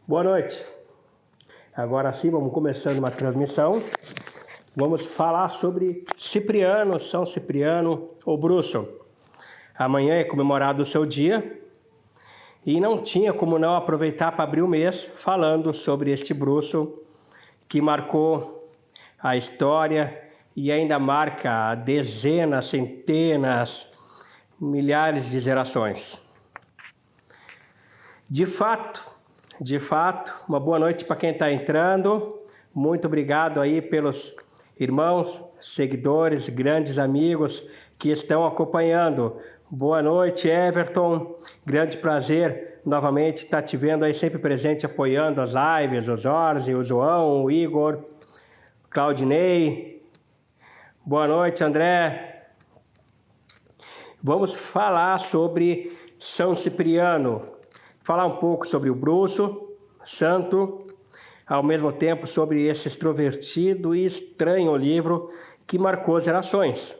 Boa noite. Agora sim, vamos começando uma transmissão. Vamos falar sobre Cipriano, São Cipriano ou Bruxo. Amanhã é comemorado o seu dia e não tinha como não aproveitar para abrir o mês falando sobre este Bruxo que marcou a história e ainda marca dezenas, centenas, milhares de gerações. De fato, uma boa noite para quem está entrando. Muito obrigado aí pelos irmãos, seguidores, grandes amigos que estão acompanhando. Boa noite, Everton. Grande prazer novamente estar te vendo aí sempre presente, apoiando as lives, o Jorge, o João, o Igor, o Claudinei. Boa noite, André. Vamos falar sobre São Cipriano. Falar um pouco sobre o Bruxo, santo, ao mesmo tempo sobre esse extrovertido e estranho livro que marcou gerações.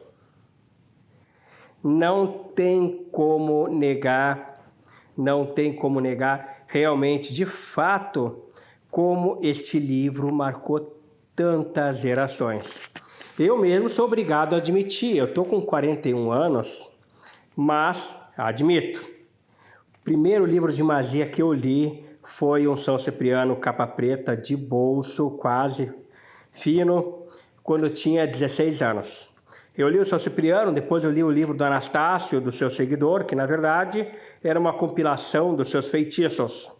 Não tem como negar realmente, de fato, como este livro marcou tantas gerações. Eu mesmo sou obrigado a admitir, eu estou com 41 anos, mas admito. O primeiro livro de magia que eu li foi um São Cipriano capa preta de bolso, quase fino, quando eu tinha 16 anos. Eu li o São Cipriano, depois eu li o livro do Anastácio, do seu seguidor, que na verdade era uma compilação dos seus feitiços.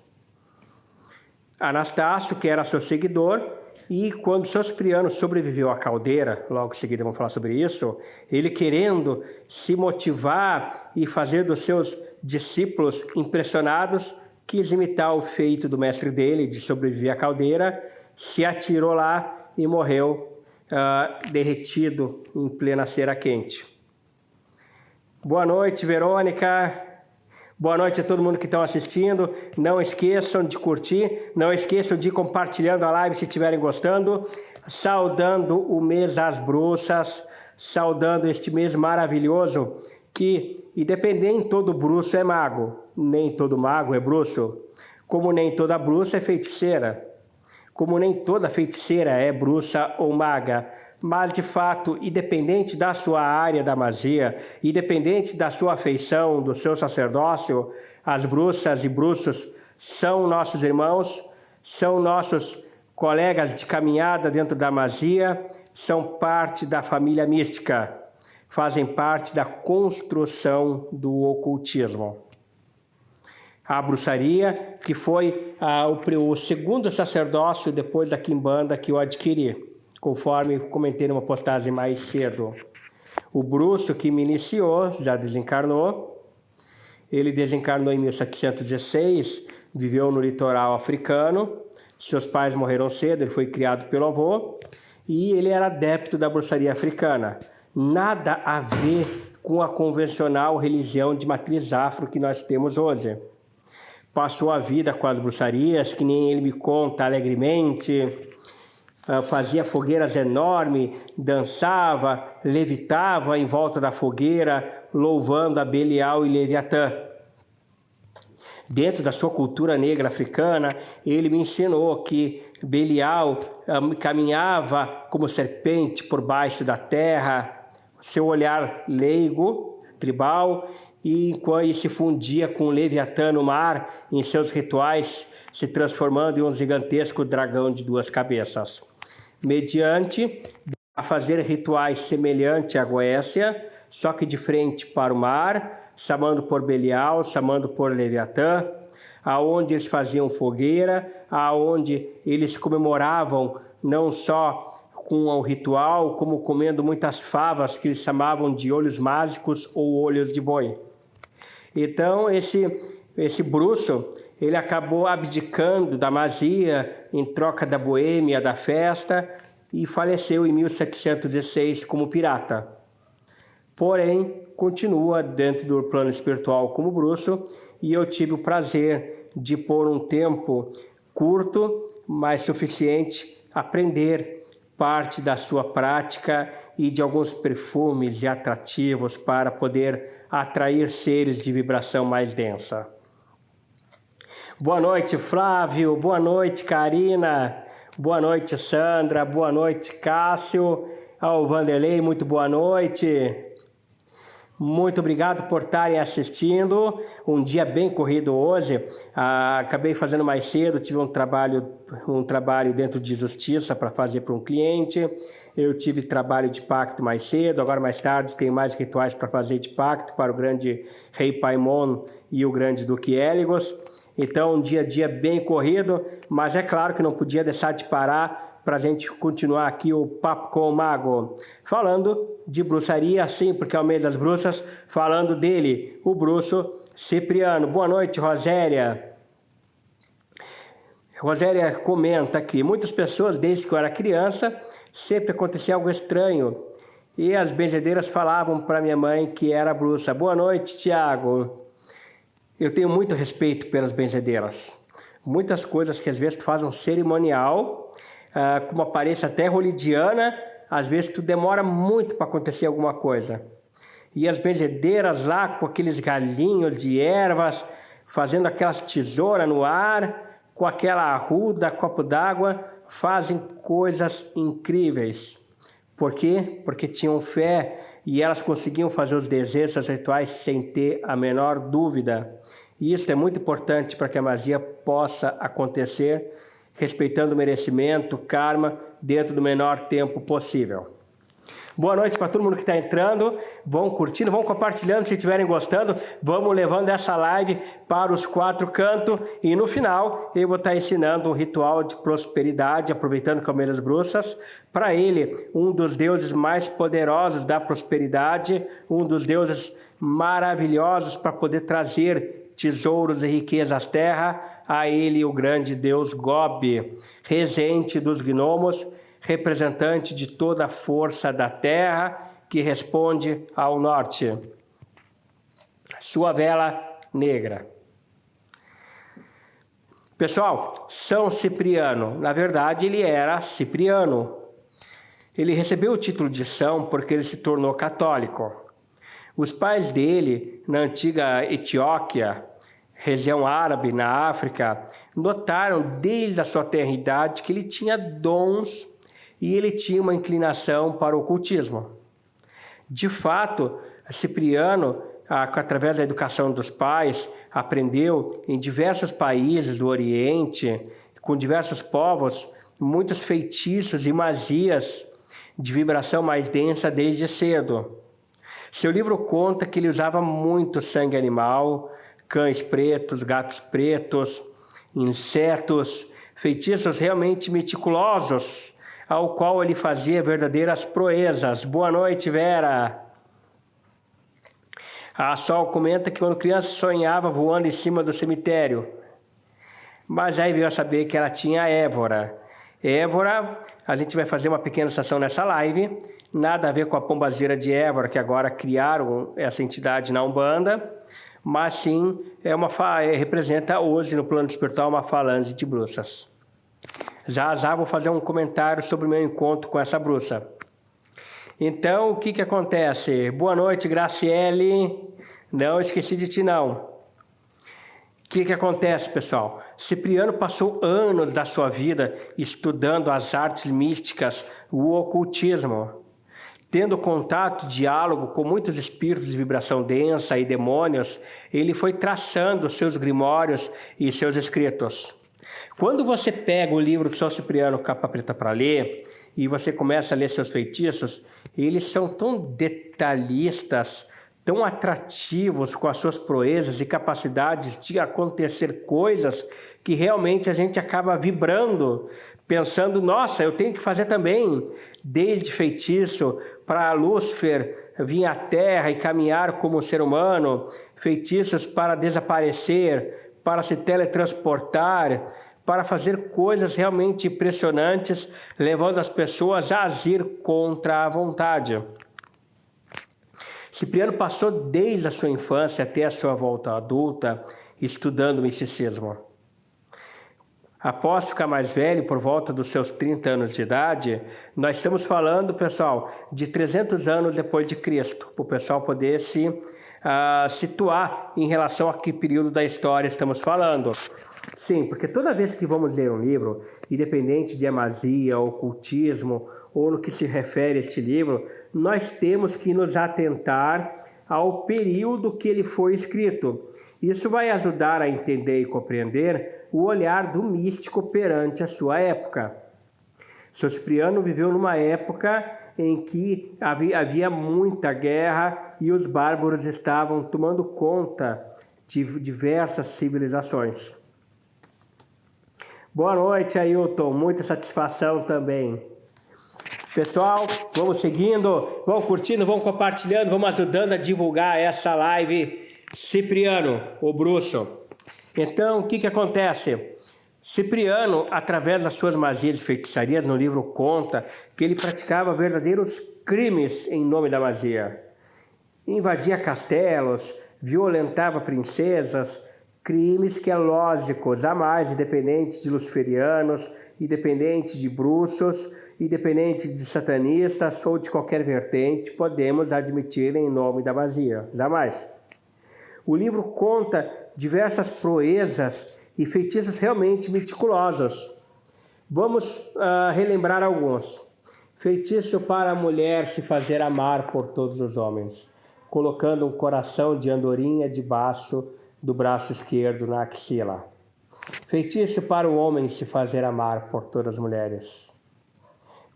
Anastácio, que era seu seguidor, e quando São Cipriano sobreviveu à caldeira, logo em seguida vamos falar sobre isso, ele querendo se motivar e fazer dos seus discípulos impressionados, quis imitar o feito do mestre dele de sobreviver à caldeira, se atirou lá e morreu derretido em plena cera quente. Boa noite, Verônica. Boa noite a todo mundo que está assistindo. Não esqueçam de curtir, não esqueçam de ir compartilhando a live se estiverem gostando. Saudando o mês das bruxas, saudando este mês maravilhoso que, independente, todo bruxo é mago, nem todo mago é bruxo, como nem toda bruxa é feiticeira. Como nem toda feiticeira é bruxa ou maga, mas de fato, independente da sua área da magia, independente da sua afeição, do seu sacerdócio, as bruxas e bruxos são nossos irmãos, são nossos colegas de caminhada dentro da magia, são parte da família mística, fazem parte da construção do ocultismo. A bruxaria, que foi o segundo sacerdócio depois da quimbanda que eu adquiri, conforme comentei numa postagem mais cedo. O bruxo que me iniciou, já desencarnou. Ele desencarnou em 1716, viveu no litoral africano. Seus pais morreram cedo, ele foi criado pelo avô. E ele era adepto da bruxaria africana. Nada a ver com a convencional religião de matriz afro que nós temos hoje. Passou a vida com as bruxarias, que nem ele me conta alegremente, fazia fogueiras enormes, dançava, levitava em volta da fogueira, louvando a Belial e Leviatã. Dentro da sua cultura negra africana, ele me ensinou que Belial caminhava como serpente por baixo da terra, seu olhar leigo, tribal, e se fundia com o Leviatã no mar em seus rituais, se transformando em um gigantesco dragão de 2 cabeças. Mediante a fazer rituais semelhantes à Goécia, só que de frente para o mar, chamando por Belial, chamando por Leviatã, aonde eles faziam fogueira, aonde eles comemoravam não só com o ritual, como comendo muitas favas que eles chamavam de olhos mágicos ou olhos de boi. Então esse bruxo, ele acabou abdicando da magia em troca da boêmia, da festa, e faleceu em 1716 como pirata. porém continua dentro do plano espiritual como bruxo, e eu tive o prazer de, por um tempo curto, mas suficiente, aprender parte da sua prática e de alguns perfumes e atrativos para poder atrair seres de vibração mais densa. Boa noite, Flávio. Boa noite, Karina. Boa noite, Sandra. Boa noite, Cássio. Ao Vanderlei, muito boa noite. Muito obrigado por estarem assistindo. Um dia bem corrido hoje. Acabei fazendo mais cedo, tive um trabalho dentro de justiça para fazer para um cliente. Eu tive trabalho de pacto mais cedo, agora mais tarde tenho mais rituais para fazer de pacto para o grande rei Paimon e o grande duque Héligos. Então, um dia a dia bem corrido, mas é claro que não podia deixar de parar para a gente continuar aqui o Papo com o Mago. Falando de bruxaria, sim, porque é o mês das bruxas, falando dele, o bruxo Cipriano. Boa noite, Roséria. Roséria comenta aqui, muitas pessoas, desde que eu era criança, sempre acontecia algo estranho. E as benzedeiras falavam para minha mãe que era bruxa. Boa noite, Tiago. Eu tenho muito respeito pelas benzedeiras. Muitas coisas que às vezes tu faz um cerimonial, com uma aparência até holidiana, às vezes tu demora muito para acontecer alguma coisa. E as benzedeiras lá com aqueles galinhos de ervas, fazendo aquelas tesouras no ar, com aquela arruda, copo d'água, fazem coisas incríveis. Por quê? Porque tinham fé e elas conseguiam fazer os desejos, os rituais sem ter a menor dúvida. E isso é muito importante para que a magia possa acontecer, respeitando o merecimento, karma, dentro do menor tempo possível. Boa noite para todo mundo que está entrando, vão curtindo, vão compartilhando se estiverem gostando, vamos levando essa live para os 4 cantos e no final eu vou estar ensinando um ritual de prosperidade, aproveitando que é o mês das bruxas, para ele, um dos deuses mais poderosos da prosperidade, um dos deuses maravilhosos para poder trazer tesouros e riquezas à terra, a ele o grande deus Gobi, regente dos gnomos, representante de toda a força da terra, que responde ao norte. Sua vela negra. Pessoal, São Cipriano, na verdade ele era Cipriano. Ele recebeu o título de São porque ele se tornou católico. Os pais dele, na antiga Etiópia, região árabe, na África, notaram desde a sua tenra idade que ele tinha dons e ele tinha uma inclinação para o ocultismo. De fato, Cipriano, através da educação dos pais, aprendeu em diversos países do Oriente, com diversos povos, muitos feitiços e magias de vibração mais densa desde cedo. Seu livro conta que ele usava muito sangue animal, cães pretos, gatos pretos, insetos, feitiços realmente meticulosos, ao qual ele fazia verdadeiras proezas. Boa noite, Vera. A Sol comenta que quando criança sonhava voando em cima do cemitério, mas aí veio a saber que ela tinha Évora. Évora, a gente vai fazer uma pequena sessão nessa live, nada a ver com a pombazeira de Évora, que agora criaram essa entidade na Umbanda, mas sim representa hoje no plano espiritual uma falange de bruxas. Já vou fazer um comentário sobre o meu encontro com essa bruxa. Então, o que acontece? Boa noite, Graciele. Não esqueci de ti, não. O que acontece, pessoal? Cipriano passou anos da sua vida estudando as artes místicas, o ocultismo. Tendo contato, diálogo com muitos espíritos de vibração densa e demônios, ele foi traçando seus grimórios e seus escritos. Quando você pega o livro de São Cipriano, capa preta, para ler, e você começa a ler seus feitiços, eles são tão detalhistas, tão atrativos com as suas proezas e capacidades de acontecer coisas que realmente a gente acaba vibrando, pensando, nossa, eu tenho que fazer também, desde feitiço para Lúcifer vir à Terra e caminhar como ser humano, feitiços para desaparecer, para se teletransportar, para fazer coisas realmente impressionantes, levando as pessoas a agir contra a vontade. Cipriano passou desde a sua infância até a sua volta adulta estudando misticismo. Após ficar mais velho, por volta dos seus 30 anos de idade, nós estamos falando, pessoal, de 300 anos depois de Cristo, para o pessoal poder se situar em relação a que período da história estamos falando. Sim, porque toda vez que vamos ler um livro, independente de amasia, ocultismo ou no que se refere a este livro, nós temos que nos atentar ao período que ele foi escrito. Isso vai ajudar a entender e compreender o olhar do místico perante a sua época. São Cipriano viveu numa época em que havia muita guerra e os bárbaros estavam tomando conta de diversas civilizações. Boa noite, Ailton. Muita satisfação também. Pessoal, vamos seguindo, vamos curtindo, vamos compartilhando, vamos ajudando a divulgar essa live. Cipriano, o bruxo. Então, o que acontece? Cipriano, através das suas magias e feitiçarias, no livro conta que ele praticava verdadeiros crimes em nome da magia. Invadia castelos, violentava princesas, crimes que é lógico, jamais, independente de luciferianos, independente de bruxos, independente de satanistas ou de qualquer vertente, podemos admitir em nome da magia, jamais. O livro conta diversas proezas e feitiços realmente meticulosos. Vamos relembrar alguns. Feitiço para a mulher se fazer amar por todos os homens, colocando um coração de andorinha debaixo do braço esquerdo na axila. Feitiço para o homem se fazer amar por todas as mulheres,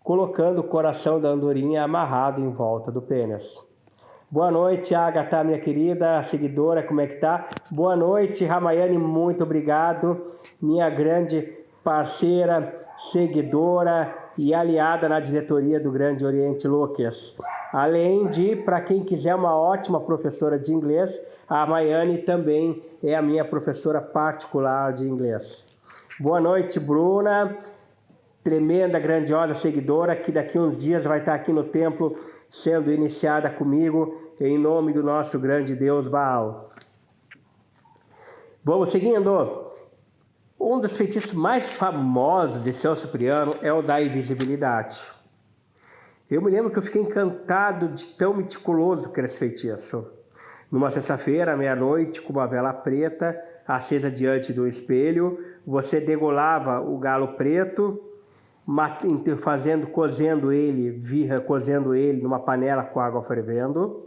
colocando o coração da andorinha amarrado em volta do pênis. Boa noite, Agatha, minha querida seguidora, como é que tá? Boa noite, Ramayane, muito obrigado, minha grande parceira, seguidora e aliada na diretoria do Grande Oriente Lucas. Além de, para quem quiser uma ótima professora de inglês, a Ramayane também é a minha professora particular de inglês. Boa noite, Bruna, tremenda, grandiosa seguidora, que daqui uns dias vai estar aqui no templo sendo iniciada comigo, em nome do nosso grande Deus Baal. Vamos seguindo. Um dos feitiços mais famosos de São Cipriano é o da invisibilidade. Eu me lembro que eu fiquei encantado de tão meticuloso que era esse feitiço. Numa sexta-feira, à meia-noite, com uma vela preta acesa diante do espelho, você degolava o galo preto, cozendo ele numa panela com água fervendo,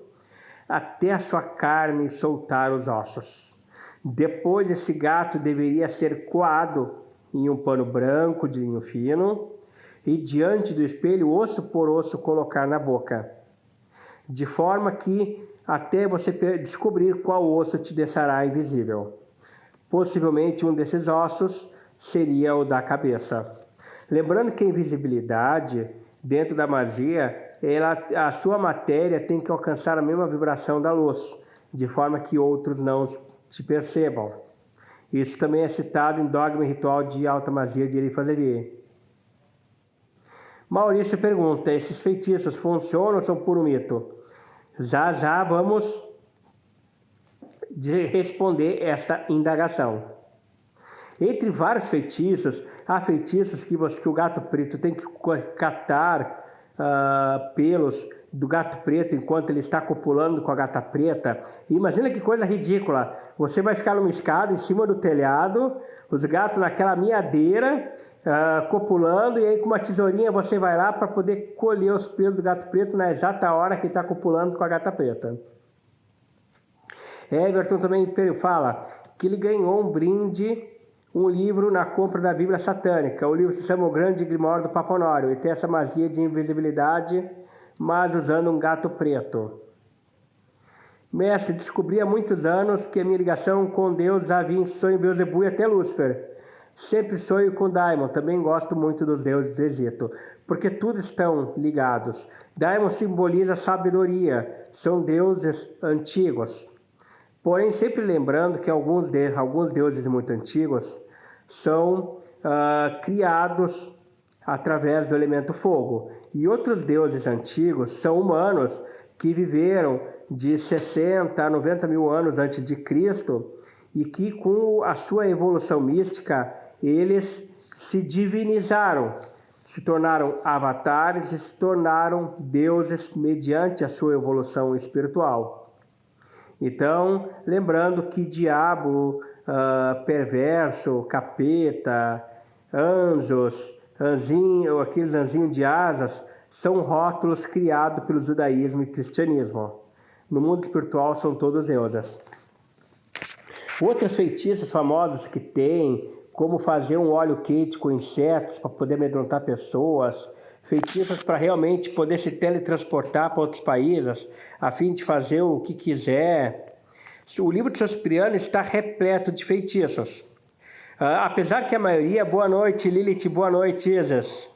até a sua carne soltar os ossos. Depois, esse gato deveria ser coado em um pano branco de linho fino e diante do espelho, osso por osso, colocar na boca, de forma que até você descobrir qual osso te deixará invisível. Possivelmente um desses ossos seria o da cabeça. Lembrando que a invisibilidade, dentro da magia, a sua matéria tem que alcançar a mesma vibração da luz, de forma que outros não te percebam. Isso também é citado em Dogma e Ritual de Alta Magia de Eliphas Levi. Maurício pergunta, esses feitiços funcionam ou são puro mito? Já vamos responder esta indagação. Entre vários feitiços, há feitiços que o gato preto tem que catar pelos do gato preto enquanto ele está copulando com a gata preta. Imagina que coisa ridícula. Você vai ficar numa escada em cima do telhado, os gatos naquela miadeira, copulando, e aí com uma tesourinha você vai lá para poder colher os pelos do gato preto na exata hora que está copulando com a gata preta. Everton também fala que ele ganhou um brinde, um livro na compra da Bíblia Satânica. O livro se chama O Grande Grimório do Papa Honório e tem essa magia de invisibilidade, mas usando um gato preto. Mestre, descobri há muitos anos que a minha ligação com Deus havia em sonho Beelzebub e até Lúcifer. Sempre sonho com Daimon, também gosto muito dos deuses do Egito, porque tudo estão ligados. Daimon simboliza sabedoria, são deuses antigos. Porém, sempre lembrando que alguns deuses muito antigos são criados através do elemento fogo. E outros deuses antigos são humanos que viveram de 60 a 90 mil anos antes de Cristo, e que com a sua evolução mística, eles se divinizaram, se tornaram avatares e se tornaram deuses mediante a sua evolução espiritual. Então, lembrando que diabo, perverso, capeta, anjos, anjinho, aqueles anjinhos de asas, são rótulos criados pelo judaísmo e cristianismo. No mundo espiritual são todos deuses. Outros feitiços famosos que tem, como fazer um óleo quente com insetos para poder amedrontar pessoas, feitiços para realmente poder se teletransportar para outros países, a fim de fazer o que quiser. O livro de São Cipriano está repleto de feitiços. Apesar que a maioria... Boa noite, Lilith, boa noite, Isis.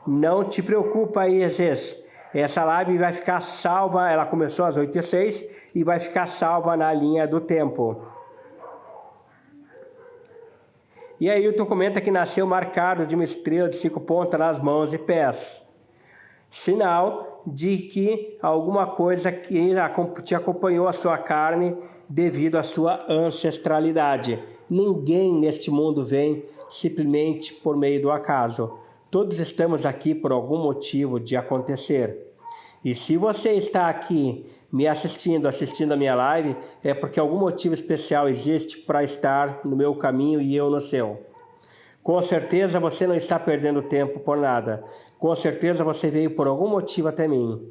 Não te preocupa, Isis. Essa live vai ficar salva, ela começou às 8h06 e vai ficar salva na linha do tempo. E aí tu comenta que nasceu marcado de uma estrela de 5 pontas nas mãos e pés. Sinal de que alguma coisa que te acompanhou a sua carne devido à sua ancestralidade. Ninguém neste mundo vem simplesmente por meio do acaso. Todos estamos aqui por algum motivo de acontecer. E se você está aqui me assistindo a minha live, é porque algum motivo especial existe para estar no meu caminho e eu no seu. Com certeza você não está perdendo tempo por nada. Com certeza você veio por algum motivo até mim.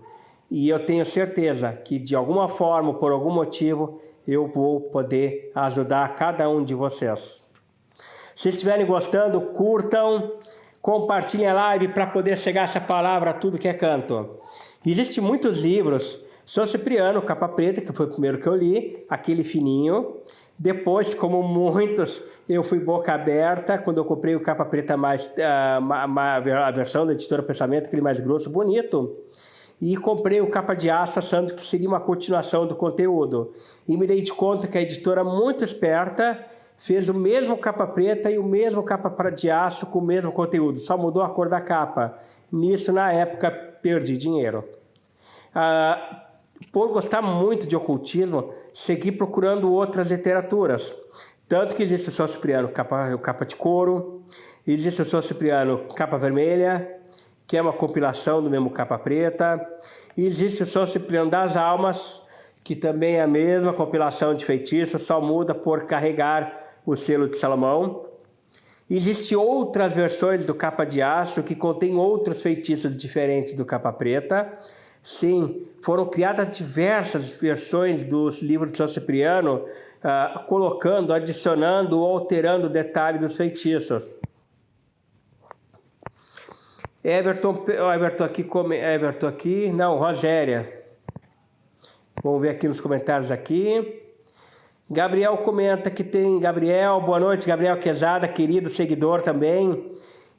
E eu tenho certeza que de alguma forma, por algum motivo, eu vou poder ajudar cada um de vocês. Se estiverem gostando, curtam, compartilhem a live para poder chegar essa palavra a tudo que é canto. Existem muitos livros. São Cipriano, Capa Preta, que foi o primeiro que eu li, aquele fininho. Depois, como muitos, eu fui boca aberta quando eu comprei o Capa Preta mais, a versão da Editora Pensamento, aquele mais grosso, bonito. E comprei o Capa de Aço, achando que seria uma continuação do conteúdo. E me dei de conta que a editora, muito esperta, fez o mesmo Capa Preta e o mesmo Capa de Aço com o mesmo conteúdo. Só mudou a cor da capa. Nisso, na época, perdi dinheiro. Por gostar muito de ocultismo, segui procurando outras literaturas. Tanto que existe o São Cipriano capa de couro, existe o São Cipriano capa vermelha, que é uma compilação do mesmo Capa Preta, e existe o São Cipriano das Almas, que também é a mesma compilação de feitiços, só muda por carregar o selo de Salomão. Existem outras versões do Capa de Aço que contêm outros feitiços diferentes do Capa Preta. Sim, foram criadas diversas versões dos livros de São Cipriano, colocando, adicionando ou alterando o detalhe dos feitiços. Everton aqui, não, Rogéria. Vamos ver aqui nos comentários aqui. Gabriel comenta que tem, Gabriel, boa noite, Gabriel Quezada, querido seguidor também.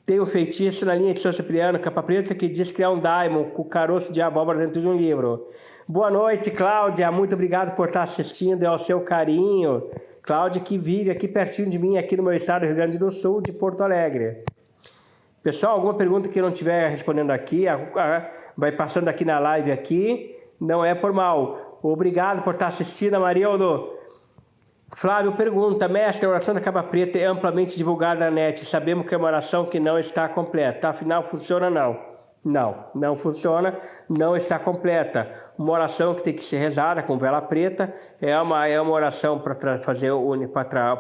Tem um feitiço na linha de São Cipriano, Capa Preta, que diz que é um daimon com caroço de abóbora dentro de um livro. Boa noite, Cláudia. Muito obrigado por estar assistindo, é o seu carinho. Cláudia, que vive aqui pertinho de mim, aqui no meu estado do Rio Grande do Sul, de Porto Alegre. Pessoal, alguma pergunta que eu não estiver respondendo aqui, vai passando aqui na live aqui, não é por mal. Obrigado por estar assistindo, Amarildo. Flávio pergunta, mestre, a oração da Capa Preta é amplamente divulgada na net. Sabemos que é uma oração que não está completa. Afinal, funciona não? Não funciona, não está completa. Uma oração que tem que ser rezada com vela preta é uma oração para fazer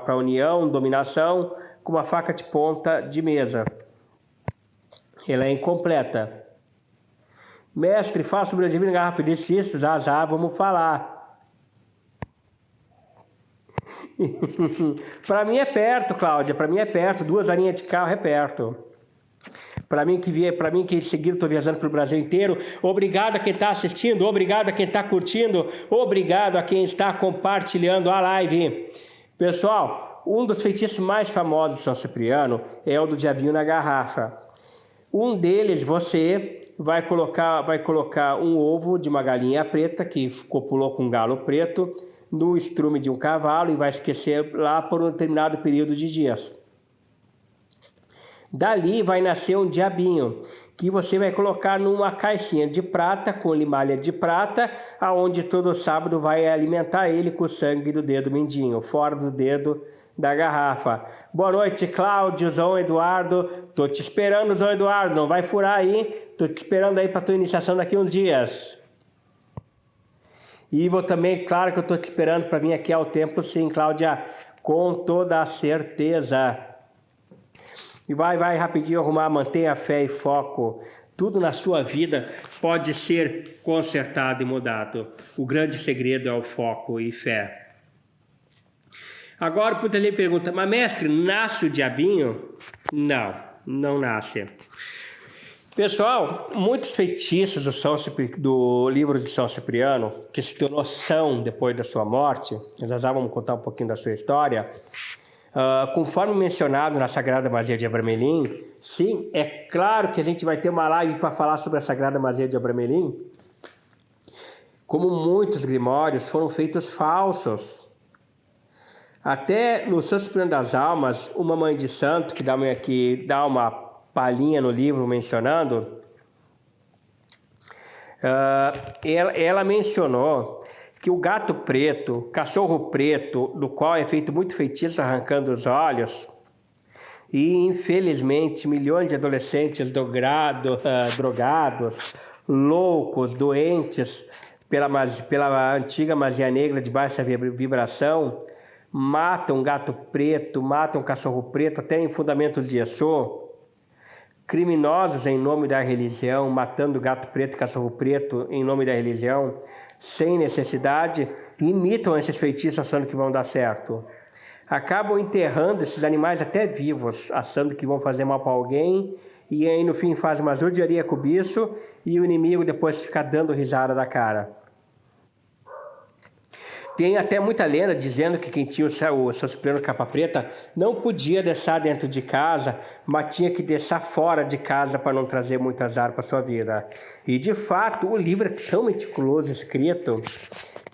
para união, dominação, com uma faca de ponta de mesa. Ela é incompleta. Mestre, fala sobre o divino garrafa de feitiços. Já vamos falar. Para mim é perto, Cláudia. Para mim é perto. 2 horinhas de carro é perto. Para mim que seguido estou viajando para o Brasil inteiro. Obrigado a quem está assistindo. Obrigado a quem está curtindo. Obrigado a quem está compartilhando a live. Pessoal, um dos feitiços mais famosos de São Cipriano é o do diabinho na garrafa. Um deles você vai colocar um ovo de uma galinha preta que copulou com um galo preto no estrume de um cavalo e vai esquecer lá por um determinado período de dias. Dali vai nascer um diabinho, que você vai colocar numa caixinha de prata, com limalha de prata, aonde todo sábado vai alimentar ele com o sangue do dedo mindinho, fora do dedo da garrafa. Boa noite, Cláudio, João Eduardo. Tô te esperando, João Eduardo, não vai furar aí. Tô te esperando aí para tua iniciação daqui uns dias. E vou também, claro que eu tô te esperando para vir aqui ao templo, sim, Cláudia, com toda a certeza. E vai rapidinho arrumar, mantenha a fé e foco. Tudo na sua vida pode ser consertado e mudado. O grande segredo é o foco e fé. Agora, muita gente pergunta, mas mestre, nasce o diabinho? Não, não nasce. Pessoal, muitos feitiços do livro de São Cipriano, que se tornou são depois da sua morte, nós já vamos contar um pouquinho da sua história, conforme mencionado na Sagrada Magia de Abramelin, sim, é claro que a gente vai ter uma live para falar sobre a Sagrada Magia de Abramelin, como muitos grimórios foram feitos falsos. Até no São Cipriano das Almas, uma mãe de santo que dá uma palhinha no livro mencionando, ela mencionou que o gato preto, cachorro preto, do qual é feito muito feitiço arrancando os olhos, e infelizmente milhões de adolescentes drogados, loucos, doentes pela antiga magia negra de baixa vibração, matam gato preto, matam cachorro preto, até em fundamentos de Yeshua. Criminosos em nome da religião, matando gato preto e cachorro preto em nome da religião, sem necessidade, imitam esses feitiços achando que vão dar certo. Acabam enterrando esses animais até vivos, achando que vão fazer mal para alguém, e aí no fim fazem uma judiaria com o bicho, e o inimigo depois fica dando risada da cara. Tem até muita lenda dizendo que quem tinha o São Cipriano capa preta não podia deixar dentro de casa, mas tinha que deixar fora de casa para não trazer muito azar para sua vida. E de fato, o livro é tão meticuloso escrito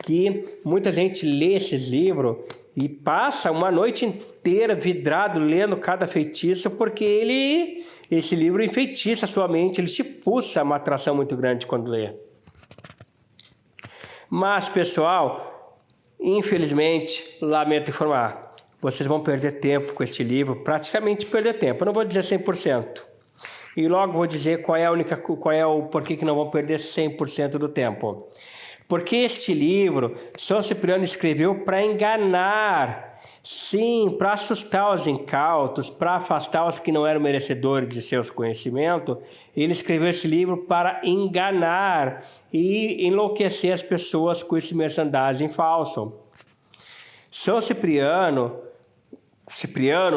que muita gente lê esse livro e passa uma noite inteira vidrado lendo cada feitiço, porque esse livro enfeitiça a sua mente, ele te puxa uma atração muito grande quando lê. Mas, pessoal, infelizmente, lamento informar, vocês vão perder tempo com este livro, praticamente perder tempo, eu não vou dizer 100%. E logo vou dizer qual é o porquê que não vão perder 100% do tempo. Porque este livro, São Cipriano escreveu para enganar, sim, para assustar os incautos, para afastar os que não eram merecedores de seus conhecimentos. Ele escreveu esse livro para enganar e enlouquecer as pessoas com esse merchandising falso. São Cipriano,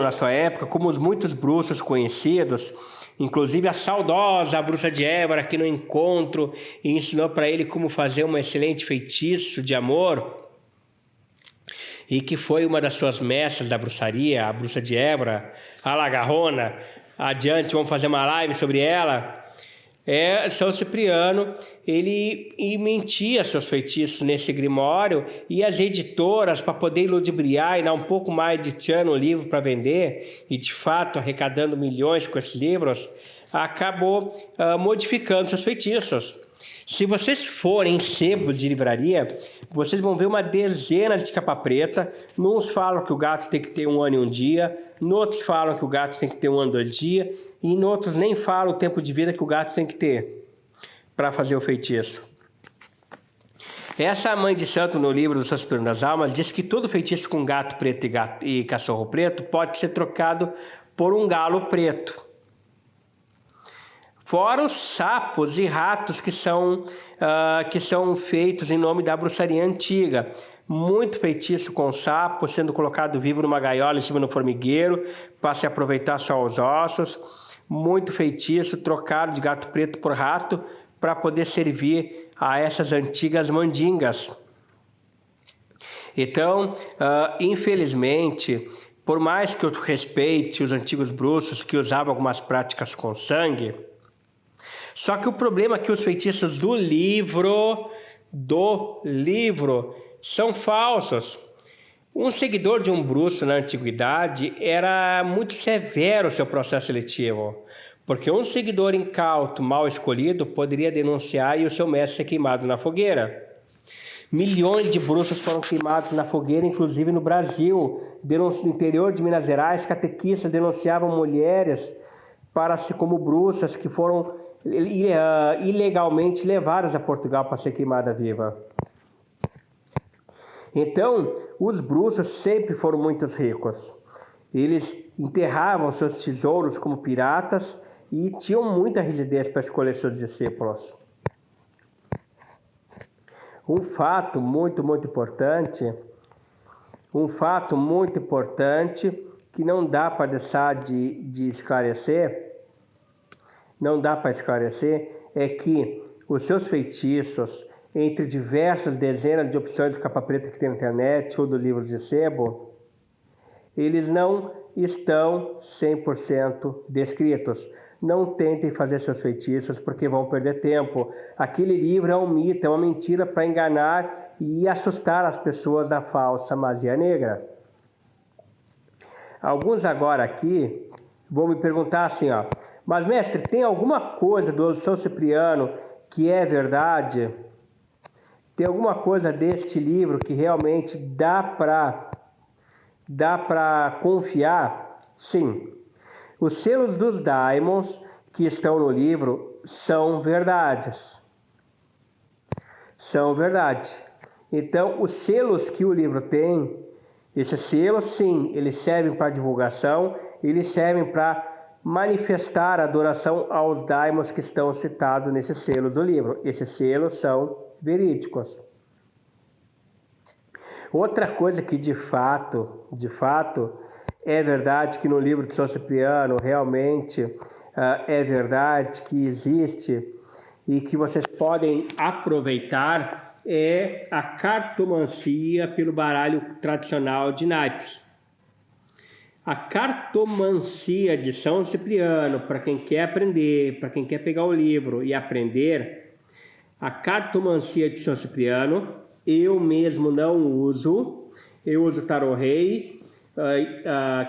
na sua época, como os muitos bruxos conhecidos, inclusive a saudosa bruxa de Évora, que no encontro ensinou para ele como fazer um excelente feitiço de amor, e que foi uma das suas mestras da bruxaria, a bruxa de Évora, a Lagarrona. Adiante, vamos fazer uma live sobre ela. São Cipriano, ele mentia seus feitiços nesse grimório, e as editoras, para poder ludibriar e dar um pouco mais de tchan no livro para vender, e de fato arrecadando milhões com esses livros, acabou modificando seus feitiços. Se vocês forem em sebos de livraria, vocês vão ver uma dezena de capa preta. Uns falam que o gato tem que ter 1 ano e 1 dia, outros falam que o gato tem que ter 1 ano e 2 dias, e outros nem falam o tempo de vida que o gato tem que ter para fazer o feitiço. Essa mãe de santo no livro do São Cipriano das Almas diz que todo feitiço com gato preto e cachorro preto pode ser trocado por um galo preto. Fora os sapos e ratos que são feitos em nome da bruxaria antiga. Muito feitiço com sapo sendo colocado vivo numa gaiola em cima do formigueiro para se aproveitar só os ossos. Muito feitiço trocado de gato preto por rato para poder servir a essas antigas mandingas. Então, infelizmente, por mais que eu respeite os antigos bruxos que usavam algumas práticas com sangue, só que o problema é que os feitiços do livro são falsos. Um seguidor de um bruxo na antiguidade era muito severo o seu processo seletivo, porque um seguidor incauto, mal escolhido, poderia denunciar e o seu mestre ser queimado na fogueira. Milhões de bruxos foram queimados na fogueira, inclusive no Brasil. No interior de Minas Gerais, catequistas denunciavam mulheres como bruxas que foram ilegalmente levadas a Portugal para ser queimada viva. Então, os bruxos sempre foram muito ricos. Eles enterravam seus tesouros como piratas e tinham muita rigidez para escolher seus discípulos. Um fato muito importante que não dá para deixar de esclarecer, é que os seus feitiços, entre diversas dezenas de opções de capa preta que tem na internet ou dos livros de sebo, eles não estão 100% descritos. Não tentem fazer seus feitiços porque vão perder tempo. Aquele livro é um mito, é uma mentira para enganar e assustar as pessoas da falsa magia negra. Alguns agora aqui vão me perguntar assim, mas mestre, tem alguma coisa do São Cipriano que é verdade? Tem alguma coisa deste livro que realmente dá para confiar? Sim. Os selos dos daimons que estão no livro são verdades. São verdade. Então, os selos que o livro tem, esses selos, sim, eles servem para divulgação, eles servem para manifestar a adoração aos daimons que estão citados nesses selos do livro. Esses selos são verídicos. Outra coisa que de fato é verdade, que no livro de São Cipriano realmente é verdade, que existe e que vocês podem aproveitar, é a cartomancia pelo baralho tradicional de naipes. A cartomancia de São Cipriano, para quem quer aprender, para quem quer pegar o livro e aprender, a cartomancia de São Cipriano, eu mesmo não uso. Eu uso o Tarot Rei,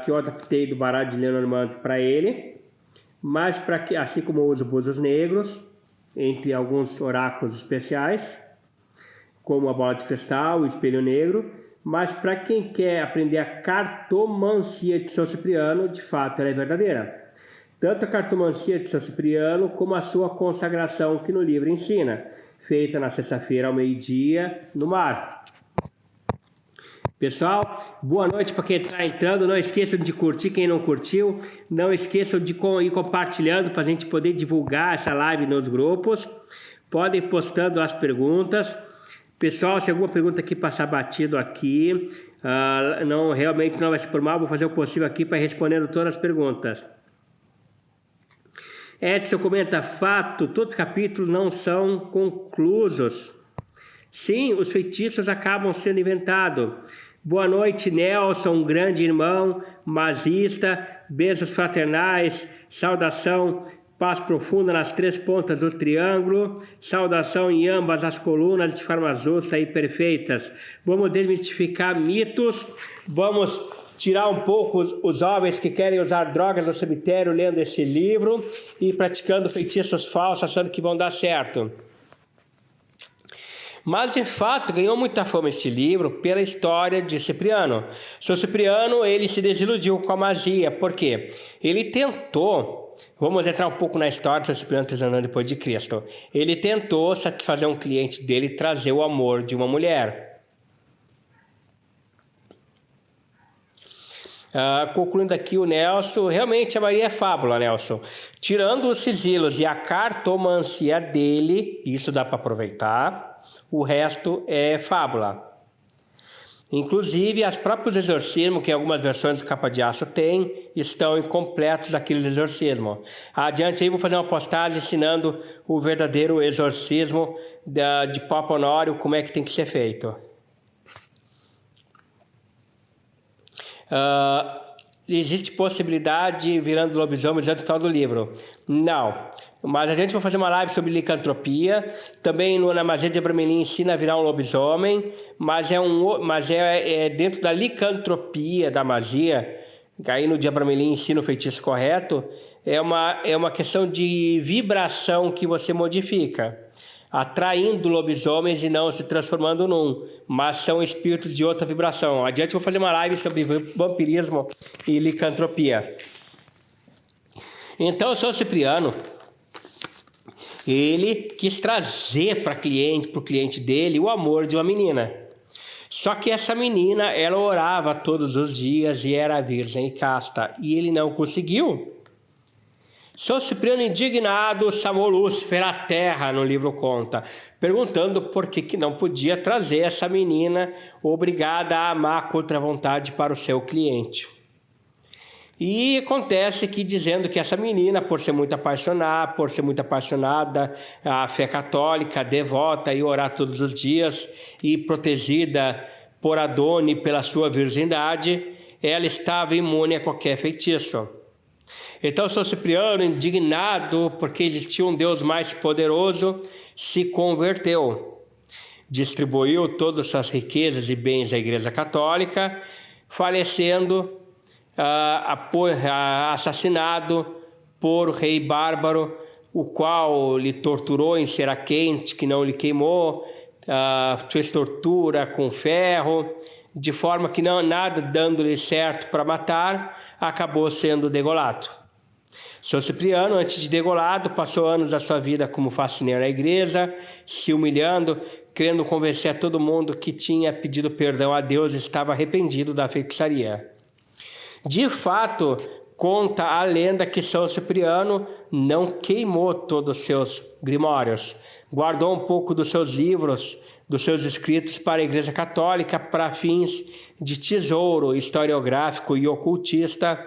que eu adaptei do baralho de Lenormand para ele, mas assim como eu uso búzios negros, entre alguns oráculos especiais, como a bola de cristal, o espelho negro, mas para quem quer aprender a cartomancia de São Cipriano, de fato ela é verdadeira. Tanto a cartomancia de São Cipriano como a sua consagração que no livro ensina, feita na sexta-feira ao meio-dia no mar. Pessoal, boa noite para quem está entrando. Não esqueçam de curtir quem não curtiu. Não esqueçam de ir compartilhando para a gente poder divulgar essa live nos grupos. Podem ir postando as perguntas. Pessoal, se alguma pergunta aqui passar batido aqui, realmente não vai se por mal, vou fazer o possível aqui para responder todas as perguntas. Edson comenta, fato, todos os capítulos não são conclusos. Sim, os feitiços acabam sendo inventados. Boa noite, Nelson, grande irmão, mazista, beijos fraternais, saudação, paz profunda nas três pontas do triângulo, saudação em ambas as colunas de forma justa e perfeitas. Vamos desmistificar mitos, vamos tirar um pouco os homens que querem usar drogas no cemitério lendo esse livro e praticando feitiços falsos, achando que vão dar certo. Mas, de fato, ganhou muita fama este livro pela história de Cipriano. São Cipriano, ele se desiludiu com a magia. Por quê? Ele tentou, vamos entrar um pouco na história de São Cipriano Tesanão depois de Cristo. Ele tentou satisfazer um cliente dele e trazer o amor de uma mulher. Concluindo aqui o Nelson, realmente a Maria é fábula, Nelson. Tirando os sigilos e a cartomancia dele, isso dá para aproveitar, o resto é fábula. Inclusive, os próprios exorcismos, que algumas versões do Capa de Aço tem, estão incompletos daqueles exorcismos. Adiante aí vou fazer uma postagem ensinando o verdadeiro exorcismo de Papa Honório, como é que tem que ser feito. Existe possibilidade virando lobisomem dentro do tal do livro? Não. Mas a gente vai fazer uma live sobre licantropia. Também na magia de Abramelin ensina a virar um lobisomem, mas é dentro da licantropia da magia. Aí no de Abramelin ensina o feitiço correto. É uma questão de vibração que você modifica, atraindo lobisomens e não se transformando num, mas são espíritos de outra vibração. Adiante eu vou fazer uma live sobre vampirismo e licantropia. Então, São Cipriano, ele quis trazer para o cliente dele o amor de uma menina. Só que essa menina, ela orava todos os dias e era virgem e casta, e ele não conseguiu. São Cipriano, indignado, chamou Lúcifer à terra, no livro conta, perguntando por que não podia trazer essa menina obrigada a amar contra a vontade para o seu cliente. E acontece que dizendo que essa menina, por ser muito apaixonada, a fé católica, devota e orar todos os dias e protegida por Adone pela sua virgindade, ela estava imune a qualquer feitiço. Então São Cipriano, indignado porque existia um Deus mais poderoso, se converteu. Distribuiu todas as suas riquezas e bens à Igreja Católica, falecendo assassinado por rei bárbaro, o qual lhe torturou em cera quente, que não lhe queimou, fez tortura com ferro, de forma que nada dando-lhe certo para matar, acabou sendo degolado. São Cipriano, antes de degolado, passou anos da sua vida como faxineiro na igreja, se humilhando, querendo convencer a todo mundo que tinha pedido perdão a Deus e estava arrependido da feitiçaria. De fato, conta a lenda que São Cipriano não queimou todos os seus grimórios, guardou um pouco dos seus livros, dos seus escritos para a Igreja Católica para fins de tesouro historiográfico e ocultista,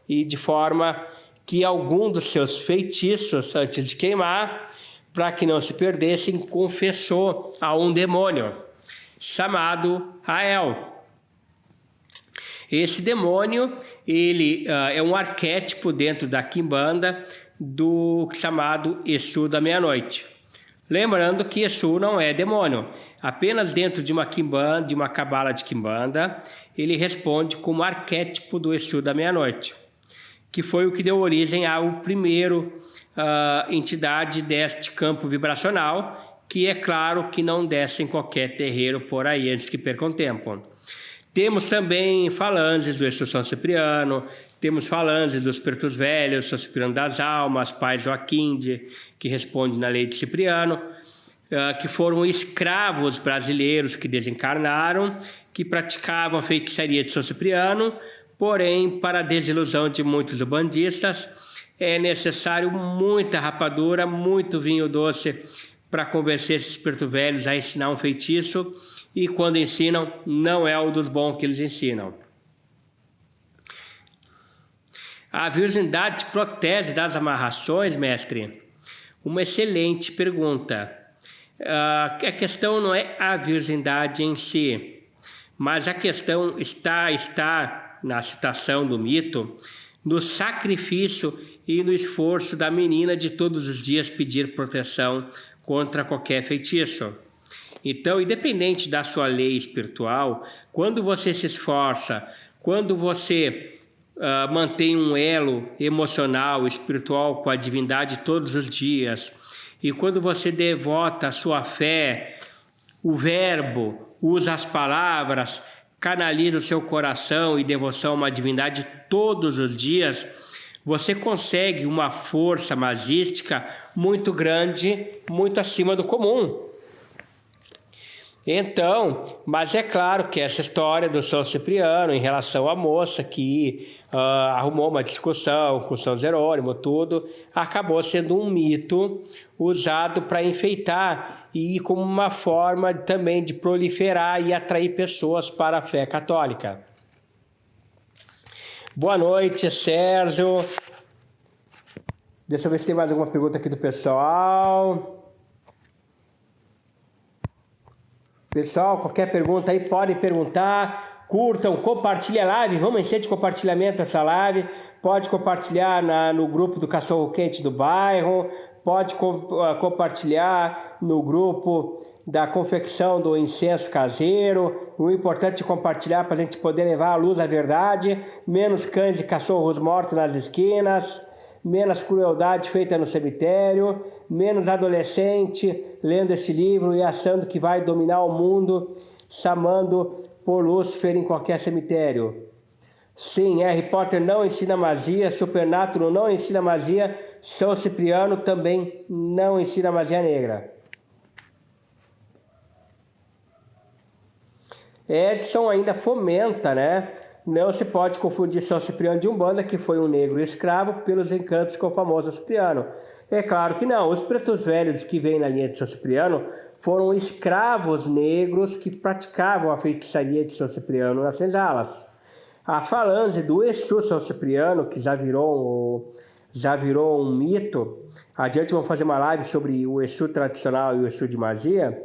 e de forma que algum dos seus feitiços, antes de queimar, para que não se perdessem, confessou a um demônio chamado Rael. Esse demônio, ele é um arquétipo dentro da Quimbanda do chamado Exu da meia-noite. Lembrando que Exu não é demônio, apenas dentro de uma Quimbanda, de uma cabala de Quimbanda, ele responde como arquétipo do Exu da meia-noite, que foi o que deu origem ao primeiro entidade deste campo vibracional, que é claro que não desce em qualquer terreiro por aí antes que percam tempo. Temos também falanges do Exu São Cipriano, temos falanges dos Pretos Velhos, São Cipriano das Almas, Pai Joaquinde, que responde na lei de Cipriano, que foram escravos brasileiros que desencarnaram, que praticavam a feitiçaria de São Cipriano, porém, para a desilusão de muitos ubandistas, é necessário muita rapadura, muito vinho doce para convencer esses Pretos Velhos a ensinar um feitiço, e quando ensinam, não é o dos bons que eles ensinam. A virgindade protege das amarrações, mestre? Uma excelente pergunta. A questão não é a virgindade em si, mas a questão está na citação do mito, no sacrifício e no esforço da menina de todos os dias pedir proteção contra qualquer feitiço. Então, independente da sua lei espiritual, quando você se esforça, quando você mantém um elo emocional, espiritual com a divindade todos os dias, e quando você devota a sua fé, o verbo, usa as palavras, canaliza o seu coração e devoção a uma divindade todos os dias, você consegue uma força magística muito grande, muito acima do comum. Então, mas é claro que essa história do São Cipriano em relação à moça que arrumou uma discussão com São Jerônimo, tudo, acabou sendo um mito usado para enfeitar e como uma forma também de proliferar e atrair pessoas para a fé católica. Boa noite, Sérgio. Deixa eu ver se tem mais alguma pergunta aqui do pessoal. Pessoal, qualquer pergunta aí pode perguntar, curtam, compartilhem a live, vamos encher de compartilhamento essa live, pode compartilhar no grupo do Cachorro Quente do bairro, pode compartilhar no grupo da confecção do incenso caseiro. O importante é compartilhar para a gente poder levar à luz a verdade. Menos cães e cachorros mortos nas esquinas, menos crueldade feita no cemitério, menos adolescente lendo esse livro e achando que vai dominar o mundo, chamando por Lúcifer em qualquer cemitério. Sim, Harry Potter não ensina magia, Supernatural não ensina magia, São Cipriano também não ensina magia negra. Edson ainda fomenta, né? Não se pode confundir São Cipriano de Umbanda, que foi um negro escravo, pelos encantos com o famoso Cipriano. É claro que não. Os pretos velhos que vêm na linha de São Cipriano foram escravos negros que praticavam a feitiçaria de São Cipriano nas senzalas. A falange do Exu São Cipriano, que já virou um mito. Adiante vamos fazer uma live sobre o Exu tradicional e o Exu de magia.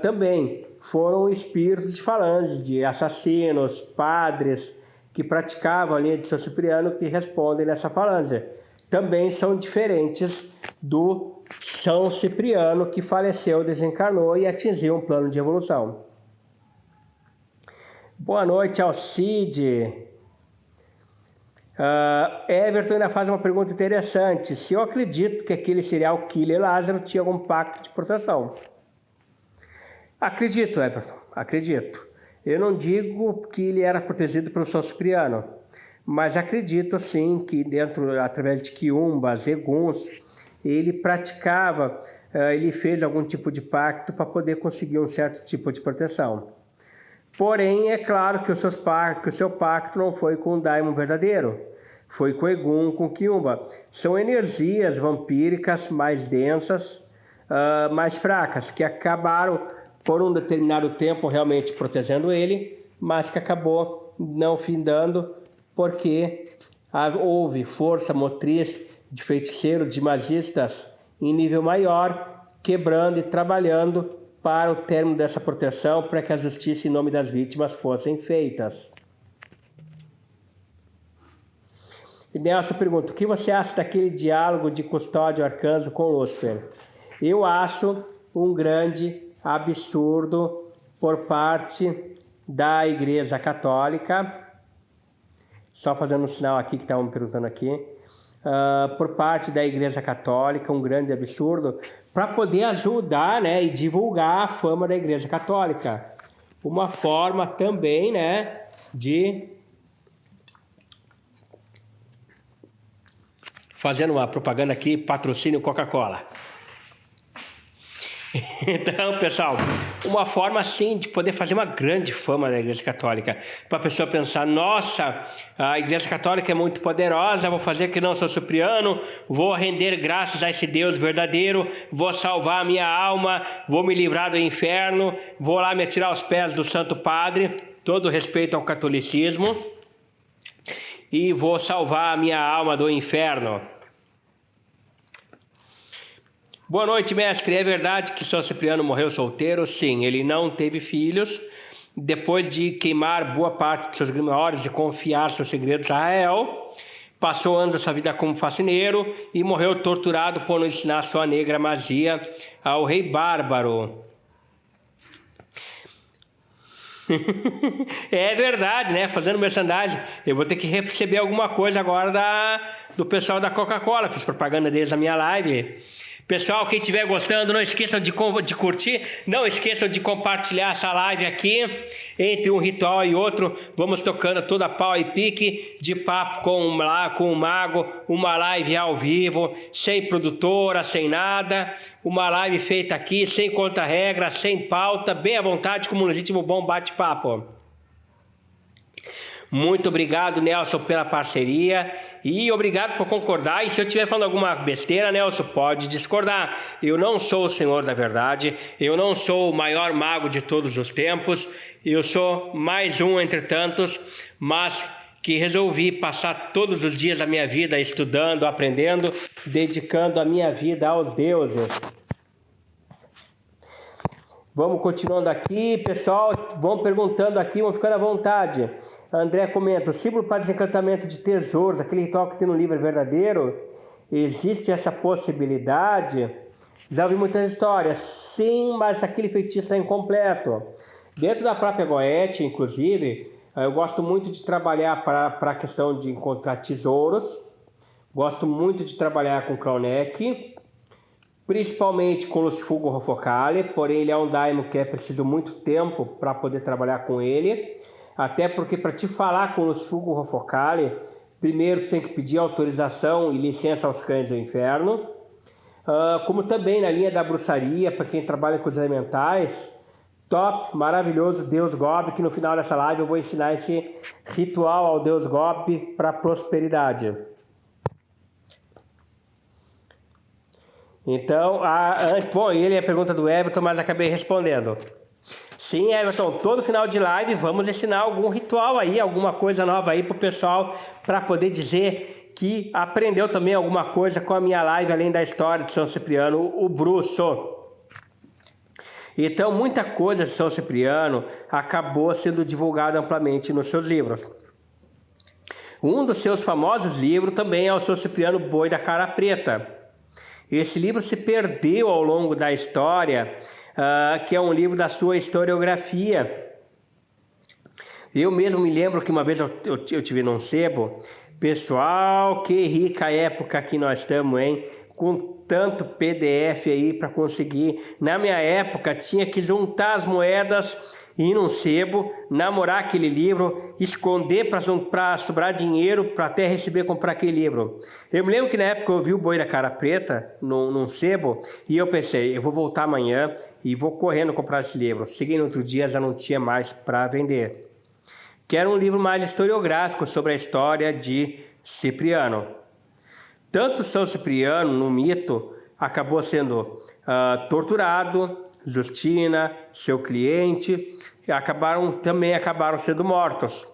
Também foram espíritos de falange, de assassinos, padres que praticavam a linha de São Cipriano que respondem nessa falange. Também são diferentes do São Cipriano que faleceu, desencarnou e atingiu um plano de evolução. Boa noite, Alcide. Everton ainda faz uma pergunta interessante. Se eu acredito que aquele serial killer Lázaro tinha algum pacto de proteção? Acredito, Everton, acredito. Eu não digo que ele era protegido pelo São Cipriano, mas acredito sim que através de quiumbas, eguns, ele praticava, ele fez algum tipo de pacto para poder conseguir um certo tipo de proteção. Porém, é claro que o seu pacto não foi com o daimon verdadeiro, foi com egum, com quiumba. São energias vampíricas mais densas, mais fracas, que acabaram por um determinado tempo realmente protegendo ele, mas que acabou não findando porque houve força motriz de feiticeiros, de magistas em nível maior, quebrando e trabalhando para o término dessa proteção, para que a justiça em nome das vítimas fossem feitas. E Nelson pergunta, o que você acha daquele diálogo de Custódio Arcanjo com Lúcifer? Eu acho um grande absurdo por parte da Igreja Católica, só fazendo um sinal aqui que estavam me perguntando aqui, por parte da Igreja Católica, um grande absurdo, para poder ajudar, né, e divulgar a fama da Igreja Católica. Uma forma também, né, de fazendo uma propaganda aqui, patrocínio Coca-Cola. Então, pessoal, uma forma assim de poder fazer uma grande fama da Igreja Católica, para a pessoa pensar, nossa, a Igreja Católica é muito poderosa, vou fazer que não São Cipriano, vou render graças a esse Deus verdadeiro, vou salvar a minha alma, vou me livrar do inferno, vou lá me atirar aos pés do Santo Padre, todo respeito ao catolicismo, e vou salvar a minha alma do inferno. Boa noite, mestre. É verdade que São Cipriano morreu solteiro? Sim, ele não teve filhos. Depois de queimar boa parte de seus grimórios e confiar seus segredos a Rael, passou anos da sua vida como faxineiro e morreu torturado por não ensinar sua negra magia ao rei bárbaro. É verdade, né? Fazendo merchandising. Eu vou ter que receber alguma coisa agora do pessoal da Coca-Cola. Fiz propaganda deles na minha live. Pessoal, quem estiver gostando, não esqueçam de curtir, não esqueçam de compartilhar essa live aqui. Entre um ritual e outro, vamos tocando toda pau e pique de papo com o mago, uma live ao vivo, sem produtora, sem nada, uma live feita aqui, sem contra-regra, sem pauta, bem à vontade, como um legítimo bom bate-papo. Muito obrigado, Nelson, pela parceria e obrigado por concordar. E se eu estiver falando alguma besteira, Nelson, pode discordar. Eu não sou o Senhor da Verdade, eu não sou o maior mago de todos os tempos, eu sou mais um entre tantos, mas que resolvi passar todos os dias da minha vida estudando, aprendendo, dedicando a minha vida aos deuses. Vamos continuando aqui, pessoal, vão perguntando aqui, vão ficando à vontade. André comenta, o símbolo para desencantamento de tesouros, aquele ritual que tem no livro é verdadeiro? existe essa possibilidade? Já ouvi muitas histórias. Sim, mas aquele feitiço está incompleto. Dentro da própria Goethe, inclusive, eu gosto muito de trabalhar para a questão de encontrar tesouros. Gosto muito de trabalhar com Kroneck, principalmente com Lucifugo Rofocale, porém ele é um daimon que é preciso muito tempo para poder trabalhar com ele. Até porque para te falar com Lucifugo Rofocale, primeiro tu tem que pedir autorização e licença aos cães do inferno. Como também na linha da bruxaria, para quem trabalha com os elementais, top, maravilhoso Deus Gob, que no final dessa live eu vou ensinar esse ritual ao Deus Gob para prosperidade. Então, bom, ele é a pergunta do Everton, mas acabei respondendo. Sim, Everton, todo final de live vamos ensinar algum ritual aí, alguma coisa nova aí pro pessoal, para poder dizer que aprendeu também alguma coisa com a minha live, além da história de São Cipriano, o bruxo. Então, muita coisa de São Cipriano acabou sendo divulgada amplamente nos seus livros. Um dos seus famosos livros também é o São Cipriano Boi da Cara Preta. Esse livro se perdeu ao longo da história, que é um livro da sua historiografia. Eu mesmo me lembro que uma vez eu tive num sebo. Pessoal, que rica época que nós estamos, hein? Com tanto PDF aí para conseguir. Na minha época tinha que juntar as moedas, ir num sebo, namorar aquele livro, esconder para sobrar dinheiro para até receber comprar aquele livro. Eu me lembro que na época eu vi o Boi da Cara Preta num sebo e eu pensei, eu vou voltar amanhã e vou correndo comprar esse livro. Cheguei no outro dia, já não tinha mais para vender. Que era um livro mais historiográfico sobre a história de Cipriano. Tanto São Cipriano, no mito, acabou sendo torturado, Justina, seu cliente, também acabaram sendo mortos.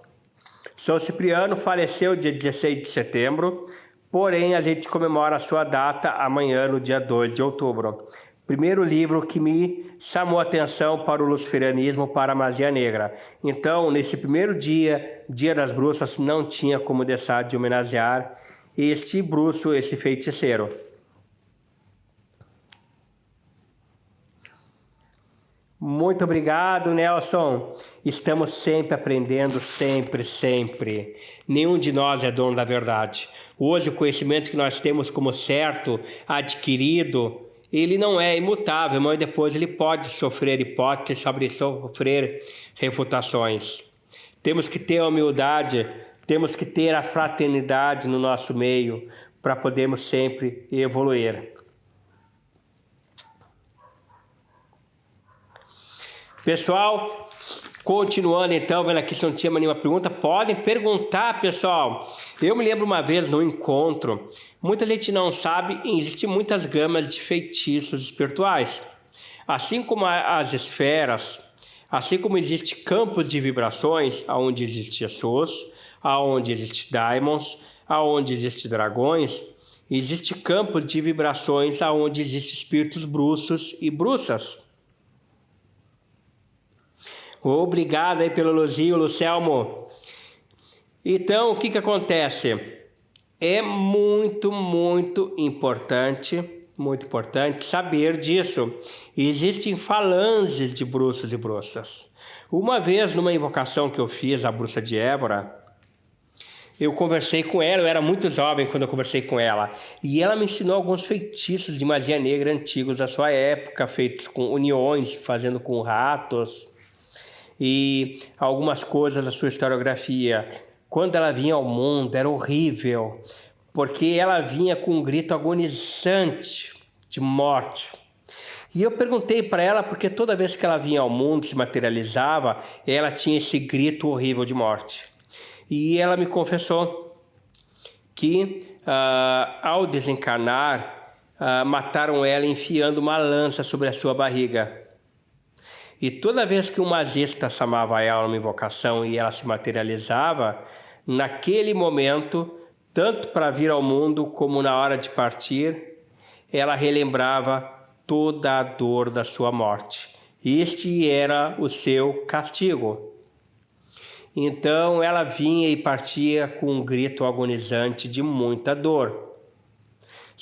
São Cipriano faleceu dia 16 de setembro, porém a gente comemora a sua data amanhã, no dia 2 de outubro. Primeiro livro que me chamou a atenção para o luciferianismo, para a magia negra. Então, nesse primeiro dia, Dia das Bruxas, não tinha como deixar de homenagear este bruxo, esse feiticeiro. Muito obrigado, Nelson. Estamos sempre aprendendo, sempre, sempre. Nenhum de nós é dono da verdade. Hoje, o conhecimento que nós temos como certo, adquirido, ele não é imutável, mas depois ele pode sofrer hipóteses, sofrer refutações. Temos que ter a humildade, temos que ter a fraternidade no nosso meio para podermos sempre evoluir. Pessoal, continuando então, vendo aqui se não tinha nenhuma pergunta, podem perguntar, pessoal. Eu me lembro uma vez no encontro, muita gente não sabe, existem muitas gamas de feitiços espirituais. Assim como as esferas, assim como existe campos de vibrações, onde existe Jesus, onde existe daimons, onde existe dragões, existe campos de vibrações onde existem espíritos bruxos e bruxas. Obrigado aí pelo elogio, Lucelmo. Então, o que acontece? É muito importante saber disso. Existem falanges de bruxos e bruxas. Uma vez, numa invocação que eu fiz, a bruxa de Évora, eu conversei com ela, eu era muito jovem quando eu conversei com ela, e ela me ensinou alguns feitiços de magia negra antigos da sua época, feitos com uniões, fazendo com ratos, e algumas coisas da sua historiografia. Quando ela vinha ao mundo era horrível, porque ela vinha com um grito agonizante de morte. E eu perguntei para ela porque toda vez que ela vinha ao mundo, se materializava, ela tinha esse grito horrível de morte. E ela me confessou que ao desencarnar, mataram ela enfiando uma lança sobre a sua barriga. E toda vez que um magista chamava ela numa invocação e ela se materializava, naquele momento, tanto para vir ao mundo como na hora de partir, ela relembrava toda a dor da sua morte. Este era o seu castigo. Então ela vinha e partia com um grito agonizante de muita dor.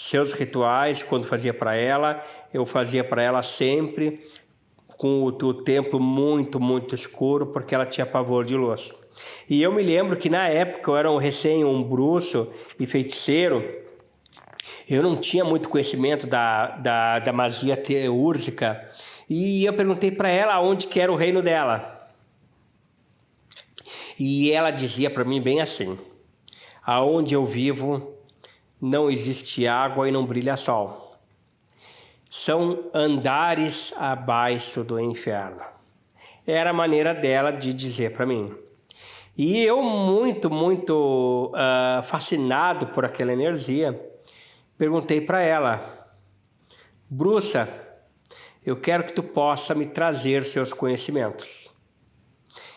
seus rituais, quando fazia para ela, eu fazia para ela sempre com o templo muito, muito escuro, porque ela tinha pavor de luz. E eu me lembro que na época eu era um bruxo e feiticeiro, eu não tinha muito conhecimento da magia teúrgica, e eu perguntei para ela onde que era o reino dela. E ela dizia para mim bem assim: aonde eu vivo não existe água e não brilha sol. São andares abaixo do inferno. Era a maneira dela de dizer para mim. E eu muito, muito fascinado por aquela energia, perguntei para ela: bruxa, eu quero que tu possa me trazer seus conhecimentos.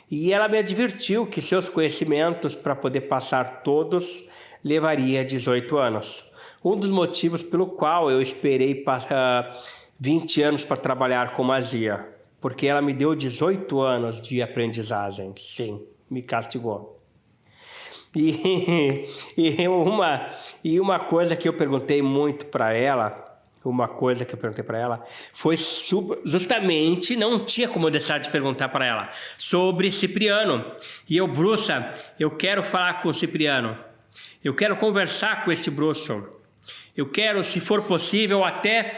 E ela me advertiu que seus conhecimentos, para poder passar todos, levaria 18 anos. Um dos motivos pelo qual eu esperei 20 anos para trabalhar com magia, porque ela me deu 18 anos de aprendizagem. Sim, me castigou. E uma coisa que eu perguntei muito para ela, foi justamente, não tinha como eu deixar de perguntar para ela, sobre Cipriano. E eu, bruxa, eu quero falar com o Cipriano. Eu quero conversar com esse bruxo. Eu quero, se for possível, até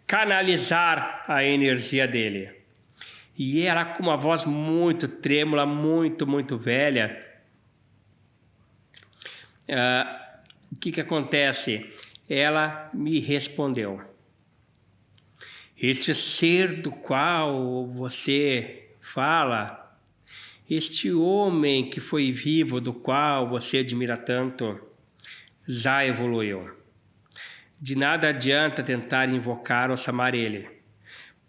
canalizar a energia dele. E ela, com uma voz muito trêmula, muito, muito velha, o que acontece? Ela me respondeu: este ser do qual você fala, este homem que foi vivo, do qual você admira tanto, já evoluiu. De nada adianta tentar invocar ou chamar ele.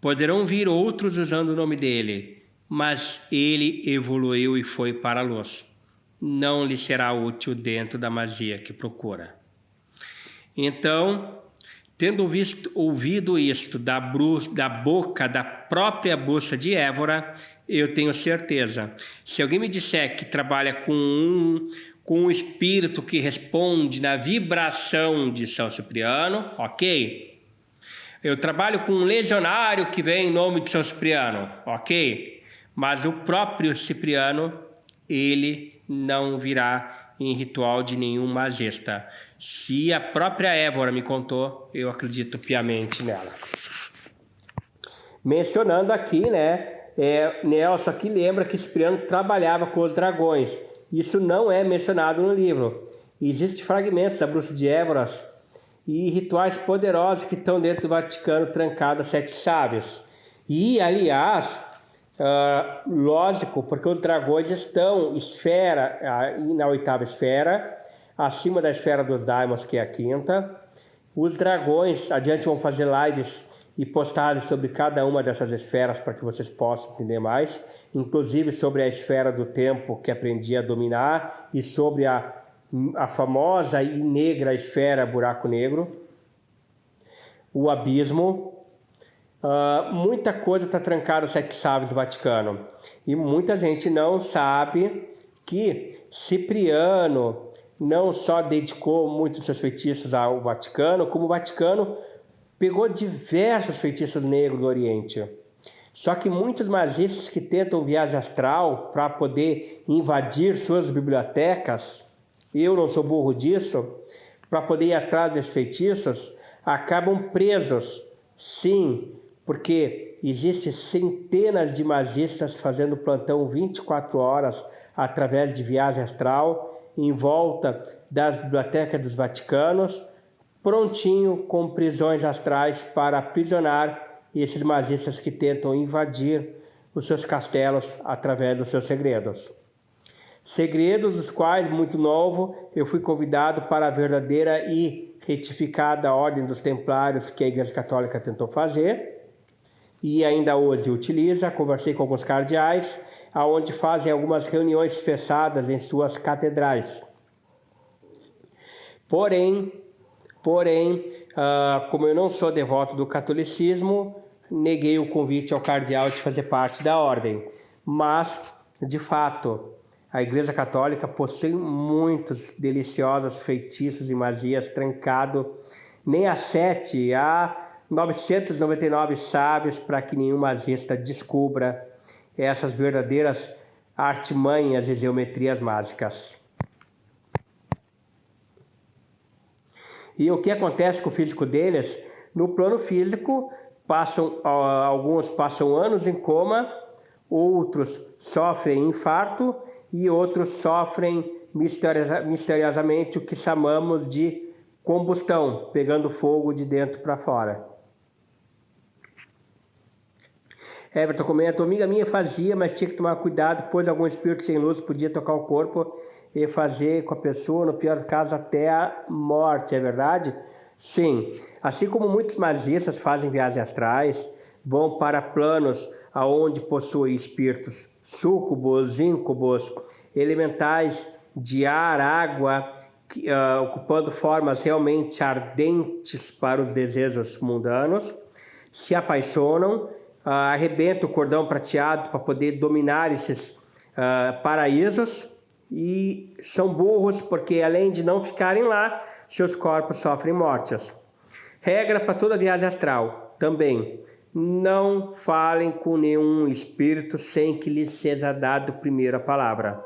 Poderão vir outros usando o nome dele, mas ele evoluiu e foi para a luz. Não lhe será útil dentro da magia que procura. Então, tendo ouvido isto da boca da própria bruxa de Évora, eu tenho certeza. Se alguém me disser que trabalha com um espírito que responde na vibração de São Cipriano, ok. Eu trabalho com um legionário que vem em nome de São Cipriano, ok. Mas o próprio Cipriano, ele não virá em ritual de nenhum magista. Se a própria Évora me contou, eu acredito piamente nela. Mencionando aqui, Nelson aqui lembra que Cipriano trabalhava com os dragões. Isso não é mencionado no livro. Existem fragmentos da bruxa de Évora e rituais poderosos que estão dentro do Vaticano, trancados a 7 chaves. E, aliás, lógico, porque os dragões estão na 8ª esfera, acima da esfera dos daimons, que é a 5ª. Os dragões, adiante, vão fazer lives e postagens sobre cada uma dessas esferas para que vocês possam entender mais, inclusive sobre a esfera do tempo que aprendi a dominar e sobre a famosa e negra esfera buraco negro, o abismo. Muita coisa está trancada nas 7 chaves do Vaticano e muita gente não sabe que Cipriano não só dedicou muitos dos seus feitiços ao Vaticano, como o Vaticano pegou diversos feitiços negros do Oriente. Só que muitos magistas que tentam viagem astral para poder invadir suas bibliotecas, eu não sou burro disso, para poder ir atrás desses feitiços, acabam presos. Sim, porque existem centenas de magistas fazendo plantão 24 horas através de viagem astral em volta das bibliotecas dos Vaticanos, prontinho com prisões astrais para aprisionar esses magistas que tentam invadir os seus castelos através dos seus segredos. Segredos dos quais, muito novo, eu fui convidado para a verdadeira e retificada Ordem dos Templários que a Igreja Católica tentou fazer e ainda hoje utiliza. Conversei com alguns cardeais, aonde fazem algumas reuniões fechadas em suas catedrais. Porém, como eu não sou devoto do catolicismo, neguei o convite ao cardeal de fazer parte da ordem. Mas, de fato, a Igreja Católica possui muitos deliciosos feitiços e magias trancados nem há 7, há 999 sábios para que nenhum magista descubra essas verdadeiras artimanhas e geometrias mágicas. E o que acontece com o físico deles? No plano físico, alguns passam anos em coma, outros sofrem infarto e outros sofrem misteriosamente o que chamamos de combustão, pegando fogo de dentro para fora. Everton comenta: amiga minha fazia, mas tinha que tomar cuidado, pois algum espírito sem luz podia tocar o corpo e fazer com a pessoa, no pior caso, até a morte. É verdade? Sim. Assim como muitos magistas fazem viagens astrais, vão para planos aonde possuem espíritos súcubos, íncubos, elementais de ar, água, ocupando formas realmente ardentes para os desejos mundanos, se apaixonam, arrebenta o cordão prateado para poder dominar esses paraísos, e são burros porque, além de não ficarem lá, seus corpos sofrem mortes. Regra para toda viagem astral também: não falem com nenhum espírito sem que lhes seja dado primeiro a palavra.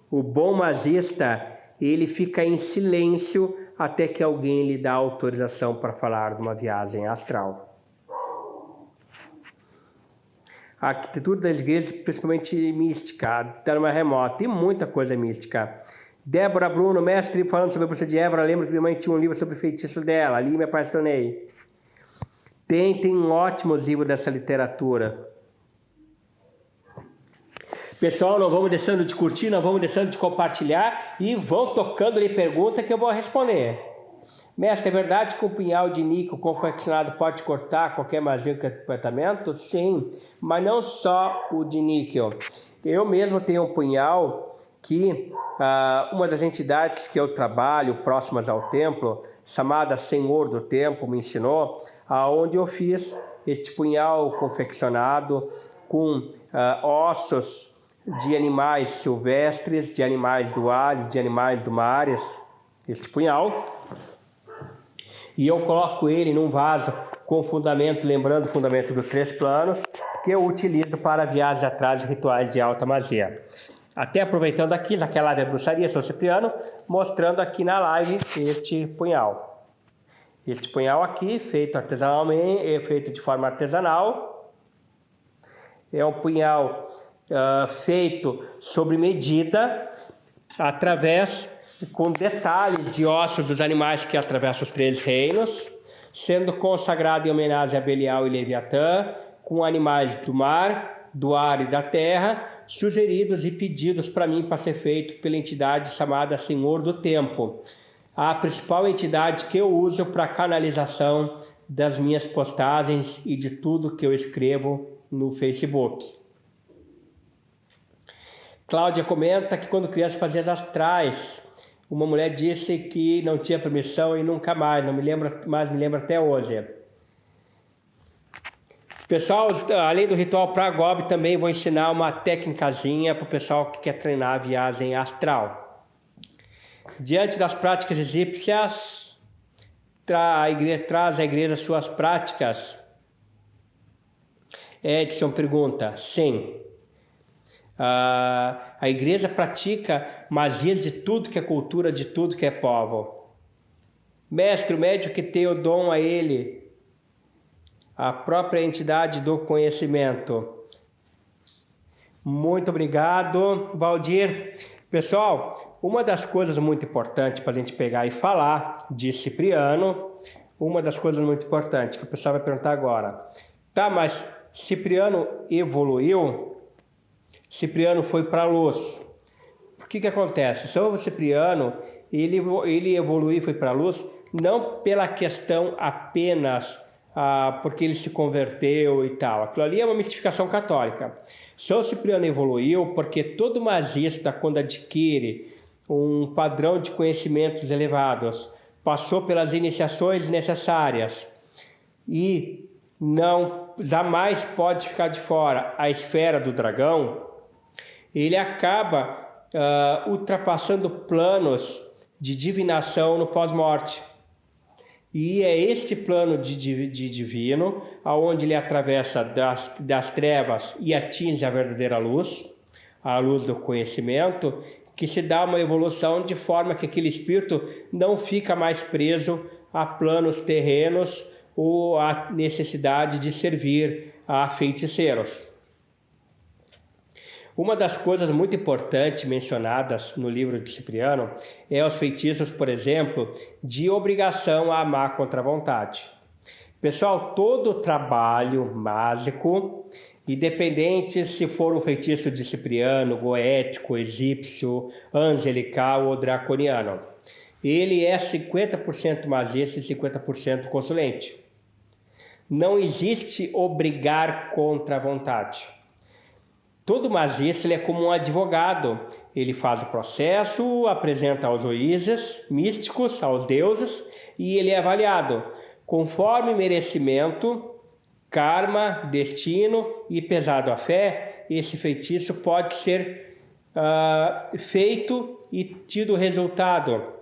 O bom magista, ele fica em silêncio até que alguém lhe dá autorização para falar de uma viagem astral. A arquitetura das igrejas, principalmente mística, terma remota e muita coisa mística. Débora Bruno, mestre, falando sobre a bruxa de Évora, lembro que minha mãe tinha um livro sobre feitiços dela, ali me apaixonei. Tem ótimos livros dessa literatura. Pessoal, não vamos deixando de curtir, não vamos deixando de compartilhar e vão tocando ali pergunta que eu vou responder. Mestre, é verdade que o punhal de níquel confeccionado pode cortar qualquer magia que é tratamento? Sim, mas não só o de níquel. Eu mesmo tenho um punhal que uma das entidades que eu trabalho próximas ao templo, chamada Senhor do Tempo, me ensinou, aonde eu fiz este punhal confeccionado com ossos de animais silvestres, de animais do ar, de animais do mar, este punhal. E eu coloco ele num vaso com fundamento, lembrando o fundamento dos 3 planos, que eu utilizo para viagens atrás de rituais de alta magia. Até aproveitando aqui, já que a live é bruxaria, sou Cipriano, mostrando aqui na live este punhal. Este punhal aqui, feito artesanalmente, feito de forma artesanal, é um punhal feito sob medida, com detalhes de ossos dos animais que atravessam os 3 reinos, sendo consagrado em homenagem a Belial e Leviatã, com animais do mar, do ar e da terra, sugeridos e pedidos para mim para ser feito pela entidade chamada Senhor do Tempo, a principal entidade que eu uso para canalização das minhas postagens e de tudo que eu escrevo no Facebook. Cláudia comenta que quando criança fazia as astrais, uma mulher disse que não tinha permissão e nunca mais, não me lembro, mas me lembro até hoje. Pessoal, além do ritual para Gob, também vou ensinar uma técnicazinha para o pessoal que quer treinar a viagem astral. Diante das práticas egípcias, traz a igreja suas práticas? Edson pergunta: sim. A igreja pratica magias de tudo que é cultura, de tudo que é povo. Mestre, o médium que tem o dom a ele, a própria entidade do conhecimento. Muito obrigado, Valdir. Pessoal, uma das coisas muito importantes para a gente pegar e falar de Cipriano, uma das coisas muito importantes que o pessoal vai perguntar agora. Tá, mas Cipriano evoluiu? Cipriano foi para a luz. O que acontece? São Cipriano, ele evoluiu e foi para a luz, não pela questão apenas porque ele se converteu e tal. Aquilo ali é uma mistificação católica. São Cipriano evoluiu porque todo magista, quando adquire um padrão de conhecimentos elevados, passou pelas iniciações necessárias e jamais pode ficar de fora a esfera do dragão, ele acaba ultrapassando planos de divinação no pós-morte. E é este plano de divino, aonde ele atravessa das trevas e atinge a verdadeira luz, a luz do conhecimento, que se dá uma evolução de forma que aquele espírito não fica mais preso a planos terrenos ou a necessidade de servir a feiticeiros. Uma das coisas muito importantes mencionadas no livro de Cipriano é os feitiços, por exemplo, de obrigação a amar contra a vontade. Pessoal, todo trabalho mágico, independente se for um feitiço de Cipriano, goético, egípcio, angelical ou draconiano, ele é 50% magista e 50% consulente. Não existe obrigar contra a vontade. Todo magista ele é como um advogado, ele faz o processo, apresenta aos juízes místicos, aos deuses, e ele é avaliado conforme merecimento, karma, destino e pesado a fé. Esse feitiço pode ser feito e tido resultado.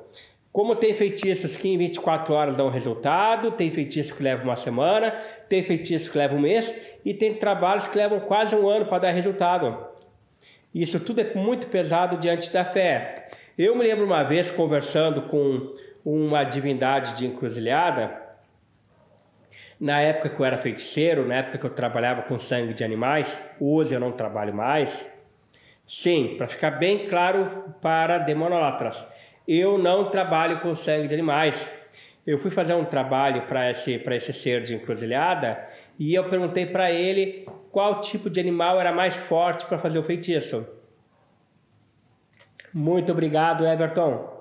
Como tem feitiços que em 24 horas dão resultado, tem feitiços que levam uma semana, tem feitiços que levam um mês e tem trabalhos que levam quase um ano para dar resultado. Isso tudo é muito pesado diante da fé. Eu me lembro uma vez conversando com uma divindade de encruzilhada, na época que eu era feiticeiro, na época que eu trabalhava com sangue de animais, hoje eu não trabalho mais. Sim, para ficar bem claro para demonolatras, eu não trabalho com sangue de animais. Eu fui fazer um trabalho para esse ser de encruzilhada e eu perguntei para ele qual tipo de animal era mais forte para fazer o feitiço. Muito obrigado, Everton.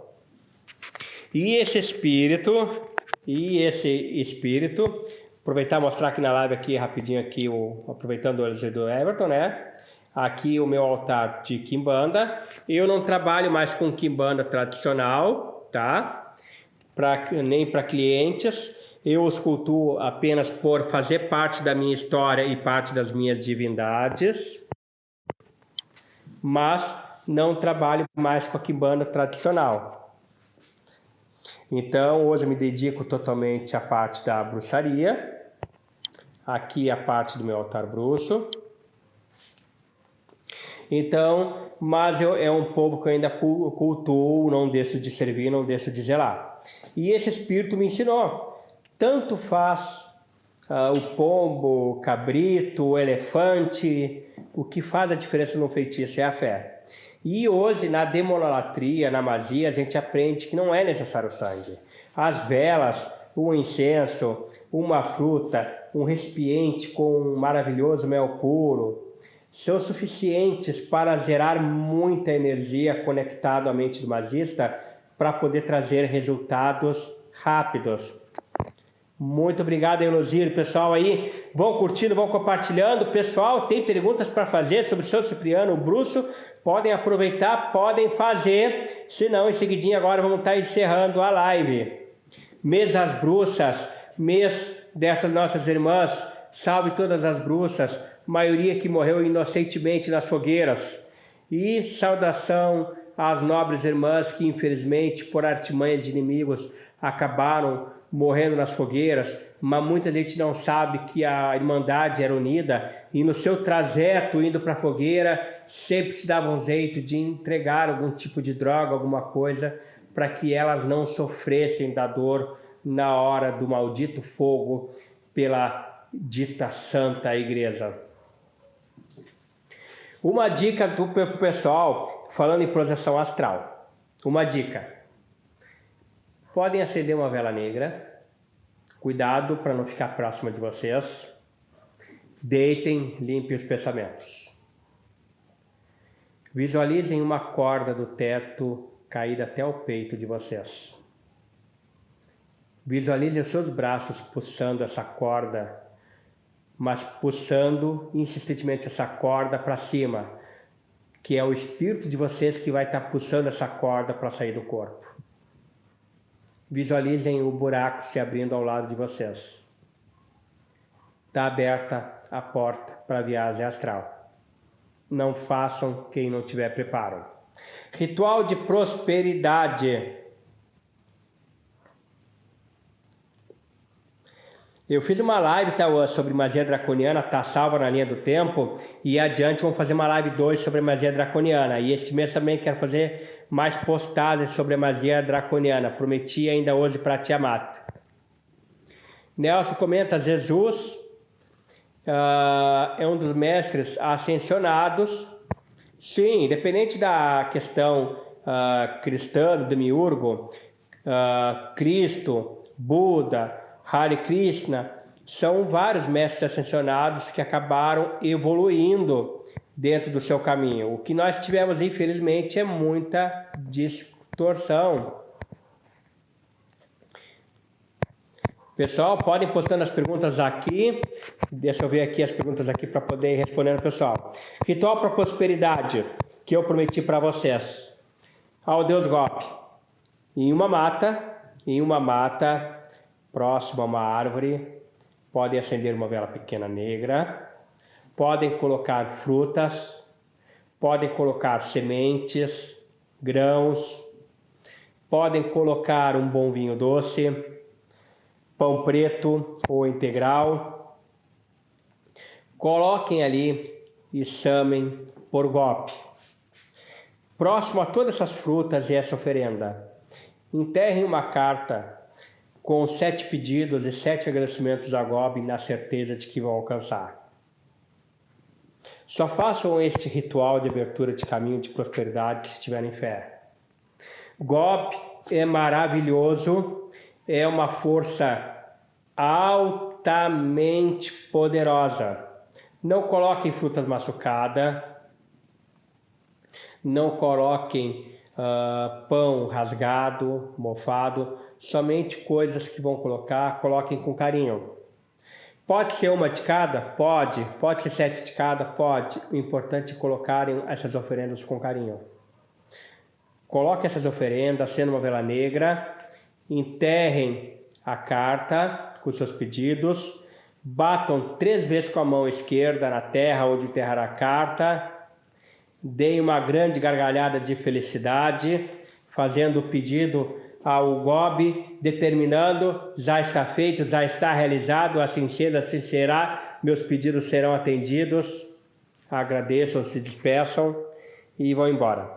E esse espírito, aproveitar e mostrar aqui na live aqui rapidinho aqui aproveitando o olho do Everton, né? Aqui o meu altar de quimbanda. Eu não trabalho mais com quimbanda tradicional, tá? Nem para clientes. Eu os cultuo apenas por fazer parte da minha história e parte das minhas divindades. Mas não trabalho mais com a quimbanda tradicional. Então hoje eu me dedico totalmente à parte da bruxaria. Aqui a parte do meu altar bruxo. Então, mas é um povo que eu ainda cultuo, não deixo de servir, não deixo de zelar. E esse espírito me ensinou, tanto faz o pombo, o cabrito, o elefante, o que faz a diferença no feitiço é a fé. E hoje, na demonolatria, na magia, a gente aprende que não é necessário sangue. As velas, o incenso, uma fruta, um recipiente com um maravilhoso mel puro, são suficientes para gerar muita energia conectado à mente do magista para poder trazer resultados rápidos. Muito obrigado, Elosir, pessoal aí. Vão curtindo, vão compartilhando. Pessoal, tem perguntas para fazer sobre o São Cipriano, o bruxo? Podem aproveitar, podem fazer. Se não, em seguidinho agora vamos estar encerrando a live. Mês das bruxas, mês dessas nossas irmãs. Salve todas as bruxas. Maioria que morreu inocentemente nas fogueiras. E saudação às nobres irmãs que infelizmente por artimanhas de inimigos acabaram morrendo nas fogueiras, mas muita gente não sabe que a Irmandade era unida e no seu trajeto indo para a fogueira sempre se dava um jeito de entregar algum tipo de droga, alguma coisa, para que elas não sofressem da dor na hora do maldito fogo pela dita Santa Igreja. Uma dica para o pessoal, falando em projeção astral. Uma dica. Podem acender uma vela negra. Cuidado para não ficar próxima de vocês. Deitem, limpem os pensamentos. Visualizem uma corda do teto cair até o peito de vocês. Visualizem os seus braços puxando essa corda, mas puxando insistentemente essa corda para cima, que é o espírito de vocês que vai estar puxando essa corda para sair do corpo. Visualizem o buraco se abrindo ao lado de vocês. Está aberta a porta para a viagem astral. Não façam quem não tiver preparo. Ritual de prosperidade. Eu fiz uma live sobre magia draconiana, tá salva na linha do tempo, e adiante vamos fazer uma live 2 sobre a magia draconiana. E este mês também quero fazer mais postagens sobre a magia draconiana. Prometi ainda hoje para Tiamat. Nelson comenta, Jesus é um dos mestres ascensionados. Sim, independente da questão cristã, do demiurgo, Cristo, Buda, Hare Krishna, são vários mestres ascensionados que acabaram evoluindo dentro do seu caminho. O que nós tivemos, infelizmente, é muita distorção. Pessoal, podem postando as perguntas aqui. Deixa eu ver aqui as perguntas aqui para poder ir respondendo, pessoal. Ritual para prosperidade que eu prometi para vocês. Ao Deus Gobi. Em uma mata, próximo a uma árvore, podem acender uma vela pequena negra, podem colocar frutas, podem colocar sementes, grãos, podem colocar um bom vinho doce, pão preto ou integral. Coloquem ali e chamem por Gobi. Próximo a todas essas frutas e essa oferenda, enterrem uma carta com 7 pedidos e 7 agradecimentos a Gobi na certeza de que vão alcançar. Só façam este ritual de abertura de caminho de prosperidade se tiverem fé. Gobi é maravilhoso, é uma força altamente poderosa. Não coloquem frutas machucadas, não coloquem pão rasgado, mofado, somente coisas que vão coloquem com carinho. Pode ser uma de cada? Pode. Pode ser 7 de cada? Pode. O importante é colocarem essas oferendas com carinho. Coloquem essas oferendas, sendo uma vela negra, enterrem a carta com seus pedidos, batam 3 vezes com a mão esquerda na terra onde enterrar a carta, deem uma grande gargalhada de felicidade, fazendo o pedido ao Gobi, determinando, já está feito, já está realizado, assim seja, assim será, meus pedidos serão atendidos. Agradeçam, se despeçam e vão embora.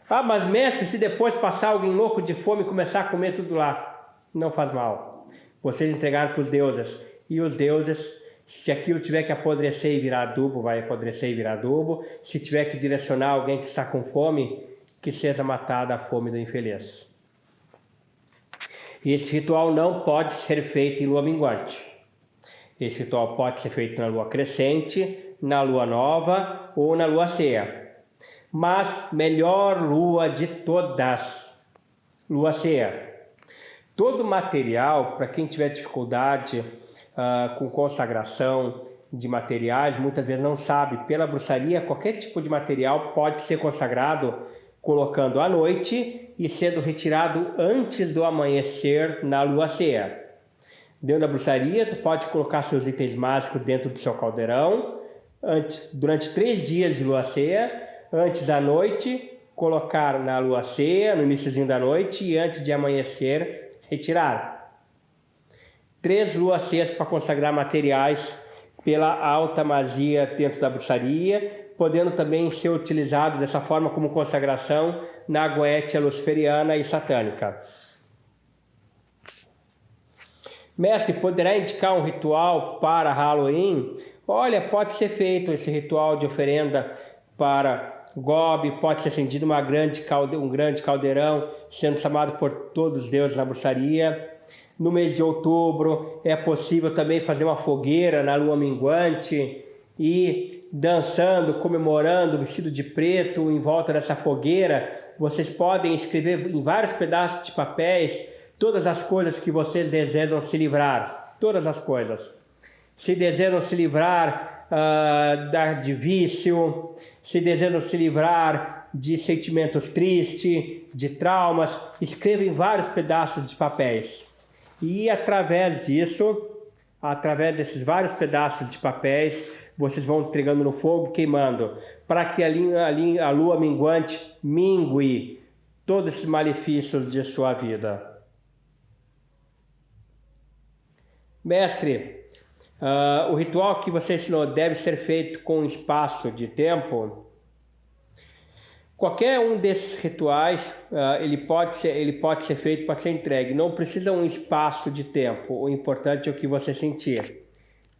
Mas mestre, se depois passar alguém louco de fome e começar a comer tudo lá, não faz mal. Vocês entregaram para os deuses, e os deuses, se aquilo tiver que apodrecer e virar adubo, vai apodrecer e virar adubo. Se tiver que direcionar alguém que está com fome, que seja matada a fome do infeliz. Este ritual não pode ser feito em lua minguante. Esse ritual pode ser feito na lua crescente, na lua nova ou na lua cheia. Mas melhor lua de todas, lua cheia. Todo material, para quem tiver dificuldade com consagração de materiais, muitas vezes não sabe. Pela bruxaria, qualquer tipo de material pode ser consagrado colocando à noite e sendo retirado antes do amanhecer na lua cheia. Dentro da bruxaria, tu pode colocar seus itens mágicos dentro do seu caldeirão durante 3 dias de lua cheia, antes da noite, colocar na lua cheia, no iníciozinho da noite, e antes de amanhecer, retirar. 3 luas cheias para consagrar materiais pela alta magia dentro da bruxaria, podendo também ser utilizado dessa forma como consagração na goétia luciferiana e satânica. Mestre, poderá indicar um ritual para Halloween? Olha, pode ser feito esse ritual de oferenda para Gobi, pode ser acendido um grande caldeirão, sendo chamado por todos os deuses na bruxaria. No mês de outubro é possível também fazer uma fogueira na lua minguante e dançando, comemorando, vestido de preto em volta dessa fogueira. Vocês podem escrever em vários pedaços de papéis todas as coisas que vocês desejam se livrar. Todas as coisas. Se desejam se livrar de vício, se desejam se livrar de sentimentos tristes, de traumas, escreva em vários pedaços de papéis. E através disso, através desses vários pedaços de papéis, vocês vão entregando no fogo, queimando, para que a lua minguante mingue todos esses malefícios de sua vida. Mestre, o ritual que você ensinou deve ser feito com espaço de tempo? Qualquer um desses rituais, ele pode ser feito, pode ser entregue. Não precisa um espaço de tempo. O importante é o que você sentir.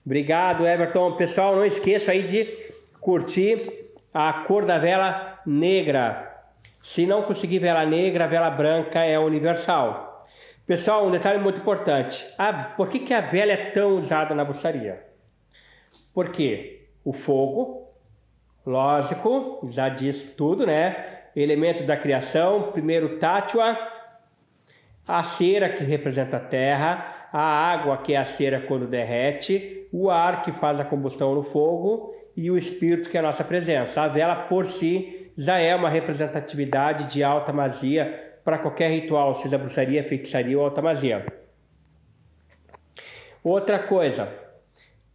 Obrigado, Everton. Pessoal, não esqueça aí de curtir a cor da vela negra. Se não conseguir vela negra, a vela branca é universal. Pessoal, um detalhe muito importante. Por que a vela é tão usada na bruxaria? Porque o fogo, lógico, já diz tudo, né? Elemento da criação, primeiro Tátua, a cera que representa a terra, a água que é a cera quando derrete, o ar que faz a combustão no fogo e o espírito que é a nossa presença. A vela por si já é uma representatividade de alta magia para qualquer ritual, seja bruxaria, feitiçaria ou alta magia. Outra coisa,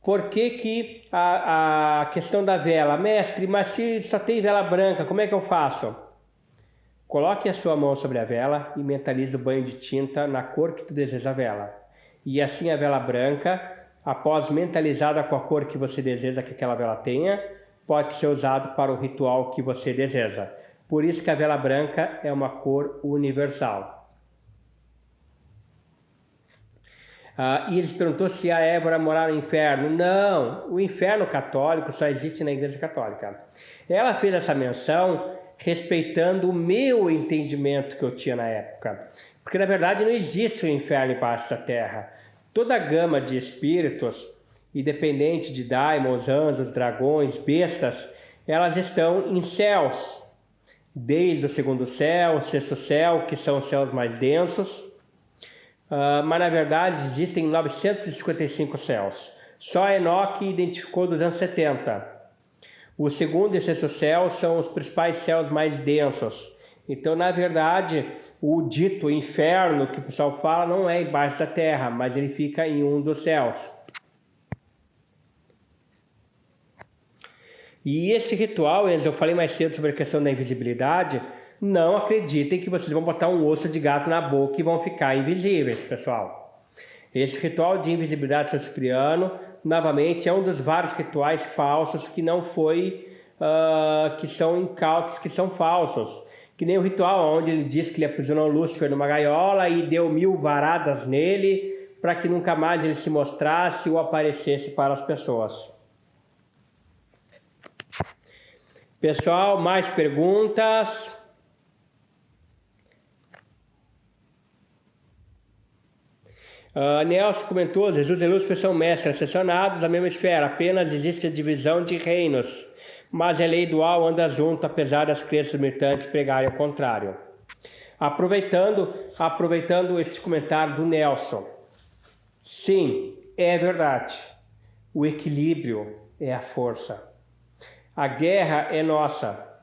por que a questão da vela? Mestre, mas se só tem vela branca, como é que eu faço? Coloque a sua mão sobre a vela e mentalize o banho de tinta na cor que tu deseja a vela. E assim a vela branca, após mentalizada com a cor que você deseja que aquela vela tenha, pode ser usado para o ritual que você deseja. Por isso que a vela branca é uma cor universal. Iris perguntou se a Évora morava no inferno. Não, o inferno católico só existe na Igreja Católica. Ela fez essa menção respeitando o meu entendimento que eu tinha na época. Porque na verdade não existe o inferno embaixo da terra. Toda a gama de espíritos, independente de daimons, anjos, dragões, bestas, elas estão em céus. Desde o segundo céu, o sexto céu, que são os céus mais densos. Mas na verdade existem 955 céus. Só Enoque identificou 270. O segundo e sexto céu são os principais céus mais densos. Então, na verdade, o dito inferno que o pessoal fala não é embaixo da terra, mas ele fica em um dos céus. E este ritual, eu falei mais cedo sobre a questão da invisibilidade. Não acreditem que vocês vão botar um osso de gato na boca e vão ficar invisíveis, pessoal. Esse ritual de invisibilidade de São Cipriano, novamente, é um dos vários rituais falsos que não foi, que são incautos, que são falsos. Que nem o ritual onde ele diz que ele aprisionou Lúcifer numa gaiola e deu 1000 varadas nele para que nunca mais ele se mostrasse ou aparecesse para as pessoas. Pessoal, mais perguntas? Nelson comentou, Jesus e Lúcifer são mestres ascensionados da mesma esfera, apenas existe a divisão de reinos, mas a lei dual anda junto, apesar das crenças militantes pregarem o contrário. Aproveitando este comentário do Nelson, sim, é verdade, o equilíbrio é a força. A guerra é nossa.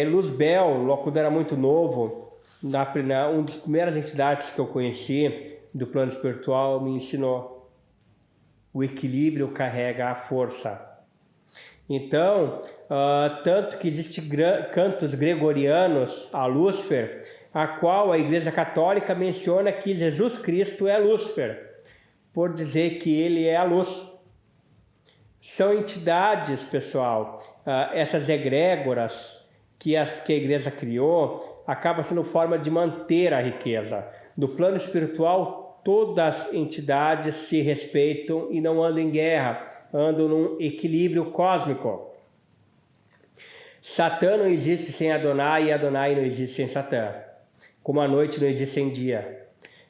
Luzbel, quando era muito novo, uma das primeiras entidades que eu conheci do plano espiritual me ensinou: o equilíbrio carrega a força. Então, tanto que existem cantos gregorianos a Lúcifer, a qual a Igreja Católica menciona que Jesus Cristo é Lúcifer, por dizer que ele é a luz. São entidades, pessoal, essas egrégoras que a Igreja criou, acaba sendo forma de manter a riqueza. No plano espiritual, todas as entidades se respeitam e não andam em guerra, andam num equilíbrio cósmico. Satã não existe sem Adonai e Adonai não existe sem Satã, como a noite não existe sem dia.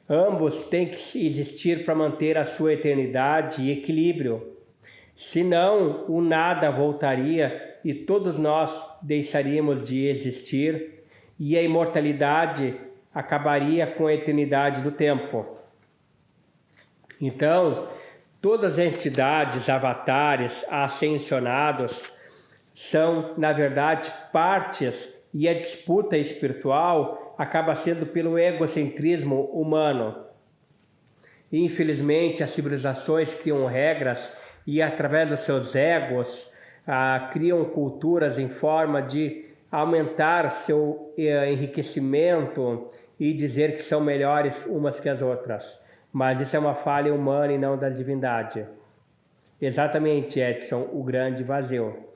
Ambos têm que existir para manter a sua eternidade e equilíbrio. Senão, o nada voltaria e todos nós deixaríamos de existir e a imortalidade acabaria com a eternidade do tempo. Então, todas as entidades, avatares, ascensionados, são, na verdade, partes, e a disputa espiritual acaba sendo pelo egocentrismo humano. Infelizmente, as civilizações criam regras e, através dos seus egos, criam culturas em forma de aumentar seu enriquecimento e dizer que são melhores umas que as outras. mas isso é uma falha humana e não da divindade. Exatamente, Edson, o grande vazio.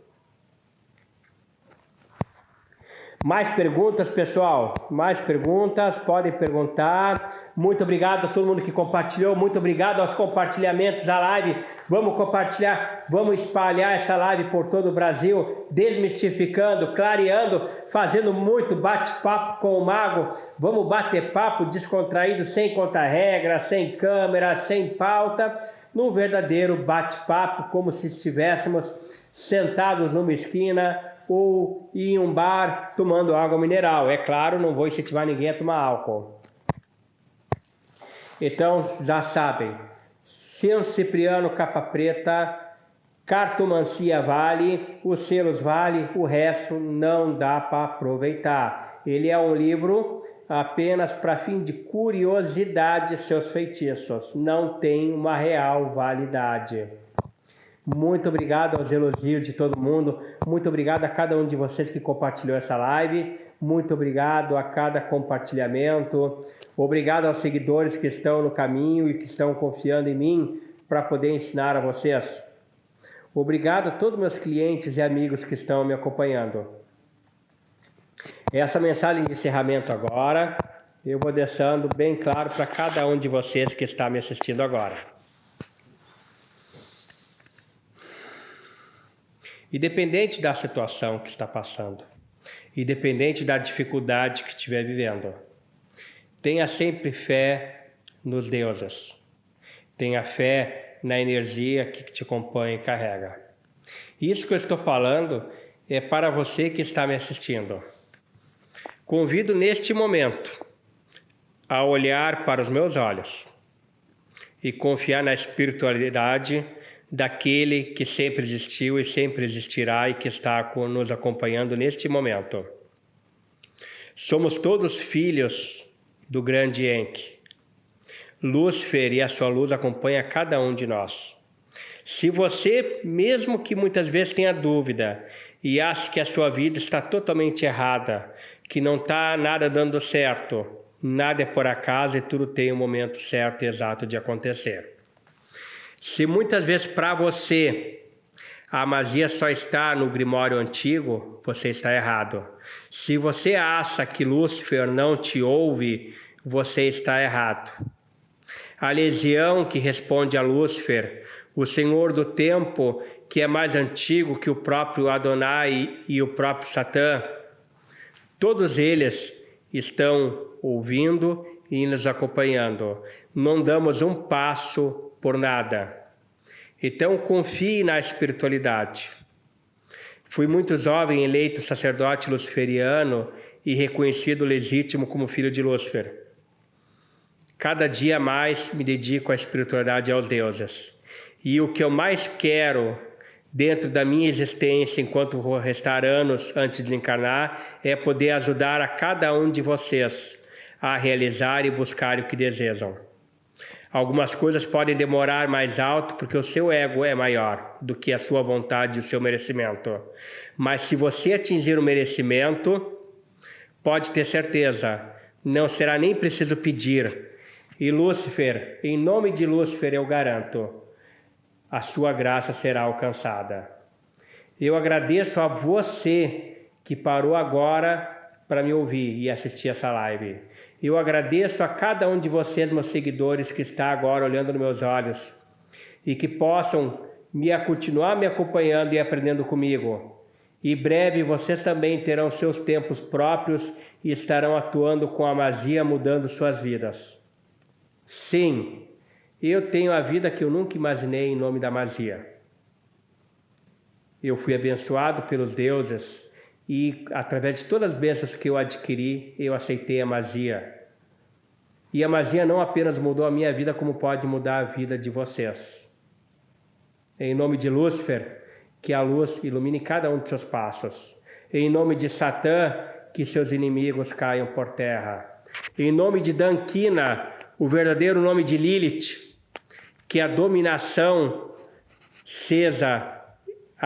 Mais perguntas, pessoal? Mais perguntas? Podem perguntar. Muito obrigado a todo mundo que compartilhou. Muito obrigado aos compartilhamentos da live. Vamos compartilhar, vamos espalhar essa live por todo o Brasil, desmistificando, clareando, fazendo muito bate-papo com o mago. Vamos bater papo descontraído, sem contra-regra, sem câmera, sem pauta, num verdadeiro bate-papo, como se estivéssemos sentados numa esquina ou em um bar tomando água mineral. É claro, não vou incentivar ninguém a tomar álcool. Então, já sabem, São Cipriano Capa Preta, Cartomancia vale, os selos vale, o resto não dá para aproveitar. Ele é um livro apenas para fim de curiosidade, seus feitiços. Não tem uma real validade. Muito obrigado aos elogios de todo mundo. Muito obrigado a cada um de vocês que compartilhou essa live. Muito obrigado a cada compartilhamento. Obrigado aos seguidores que estão no caminho e que estão confiando em mim para poder ensinar a vocês. Obrigado a todos meus clientes e amigos que estão me acompanhando. Essa mensagem de encerramento agora, eu vou deixando bem claro para cada um de vocês que está me assistindo agora. Independente da situação que está passando, independente da dificuldade que estiver vivendo, tenha sempre fé nos deuses, tenha fé na energia que te acompanha e carrega. Isso que eu estou falando é para você que está me assistindo. Convido neste momento a olhar para os meus olhos e confiar na espiritualidade daquele que sempre existiu e sempre existirá e que está nos acompanhando neste momento. Somos todos filhos do grande Enki. Lúcifer e a sua luz acompanham cada um de nós. Se você, mesmo que muitas vezes tenha dúvida e acha que a sua vida está totalmente errada, que não está nada dando certo, nada é por acaso e tudo tem um momento certo e exato de acontecer. Se muitas vezes para você a magia só está no Grimório antigo, você está errado. Se você acha que Lúcifer não te ouve, você está errado. A legião que responde a Lúcifer, o Senhor do Tempo, que é mais antigo que o próprio Adonai e o próprio Satã, todos eles estão ouvindo e nos acompanhando. Não damos um passo por nada. Então confie na espiritualidade. Fui muito jovem eleito sacerdote luciferiano e reconhecido legítimo como filho de Lúcifer. Cada dia mais me dedico à espiritualidade e aos deuses. E o que eu mais quero dentro da minha existência, enquanto vou restar anos antes de encarnar, é poder ajudar a cada um de vocês a realizar e buscar o que desejam. Algumas coisas podem demorar mais alto porque o seu ego é maior do que a sua vontade e o seu merecimento. Mas se você atingir o merecimento, pode ter certeza, não será nem preciso pedir. E Lúcifer, em nome de Lúcifer eu garanto, a sua graça será alcançada. Eu agradeço a você que parou agora para me ouvir e assistir essa live. Eu agradeço a cada um de vocês, meus seguidores, que está agora olhando nos meus olhos e que possam continuar me acompanhando e aprendendo comigo. E breve vocês também terão seus tempos próprios e estarão atuando com a magia, mudando suas vidas. Sim, eu tenho a vida que eu nunca imaginei em nome da magia. Eu fui abençoado pelos deuses e através de todas as bênçãos que eu adquiri, eu aceitei a magia. E a magia não apenas mudou a minha vida, como pode mudar a vida de vocês. Em nome de Lúcifer, que a luz ilumine cada um de seus passos. Em nome de Satã, que seus inimigos caiam por terra. Em nome de Dankina, o verdadeiro nome de Lilith, que a dominação seja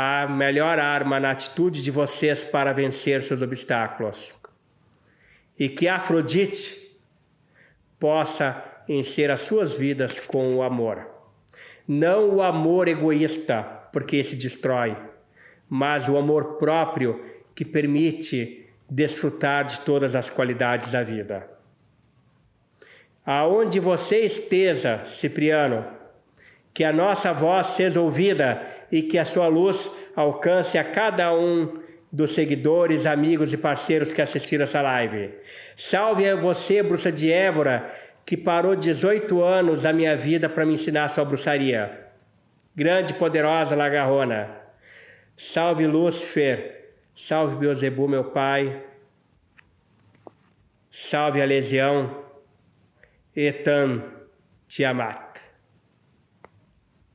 a melhor arma na atitude de vocês para vencer seus obstáculos. E que Afrodite possa encher as suas vidas com o amor. Não o amor egoísta, porque esse destrói, mas o amor próprio que permite desfrutar de todas as qualidades da vida. Aonde você esteja, Cipriano, que a nossa voz seja ouvida e que a sua luz alcance a cada um dos seguidores, amigos e parceiros que assistiram essa live. Salve a você, bruxa de Évora, que parou 18 anos da minha vida para me ensinar a sua bruxaria. Grande e poderosa Lagarrona. Salve Lúcifer, salve Beelzebu, meu pai. Salve a Legião, Etan, Tiamat.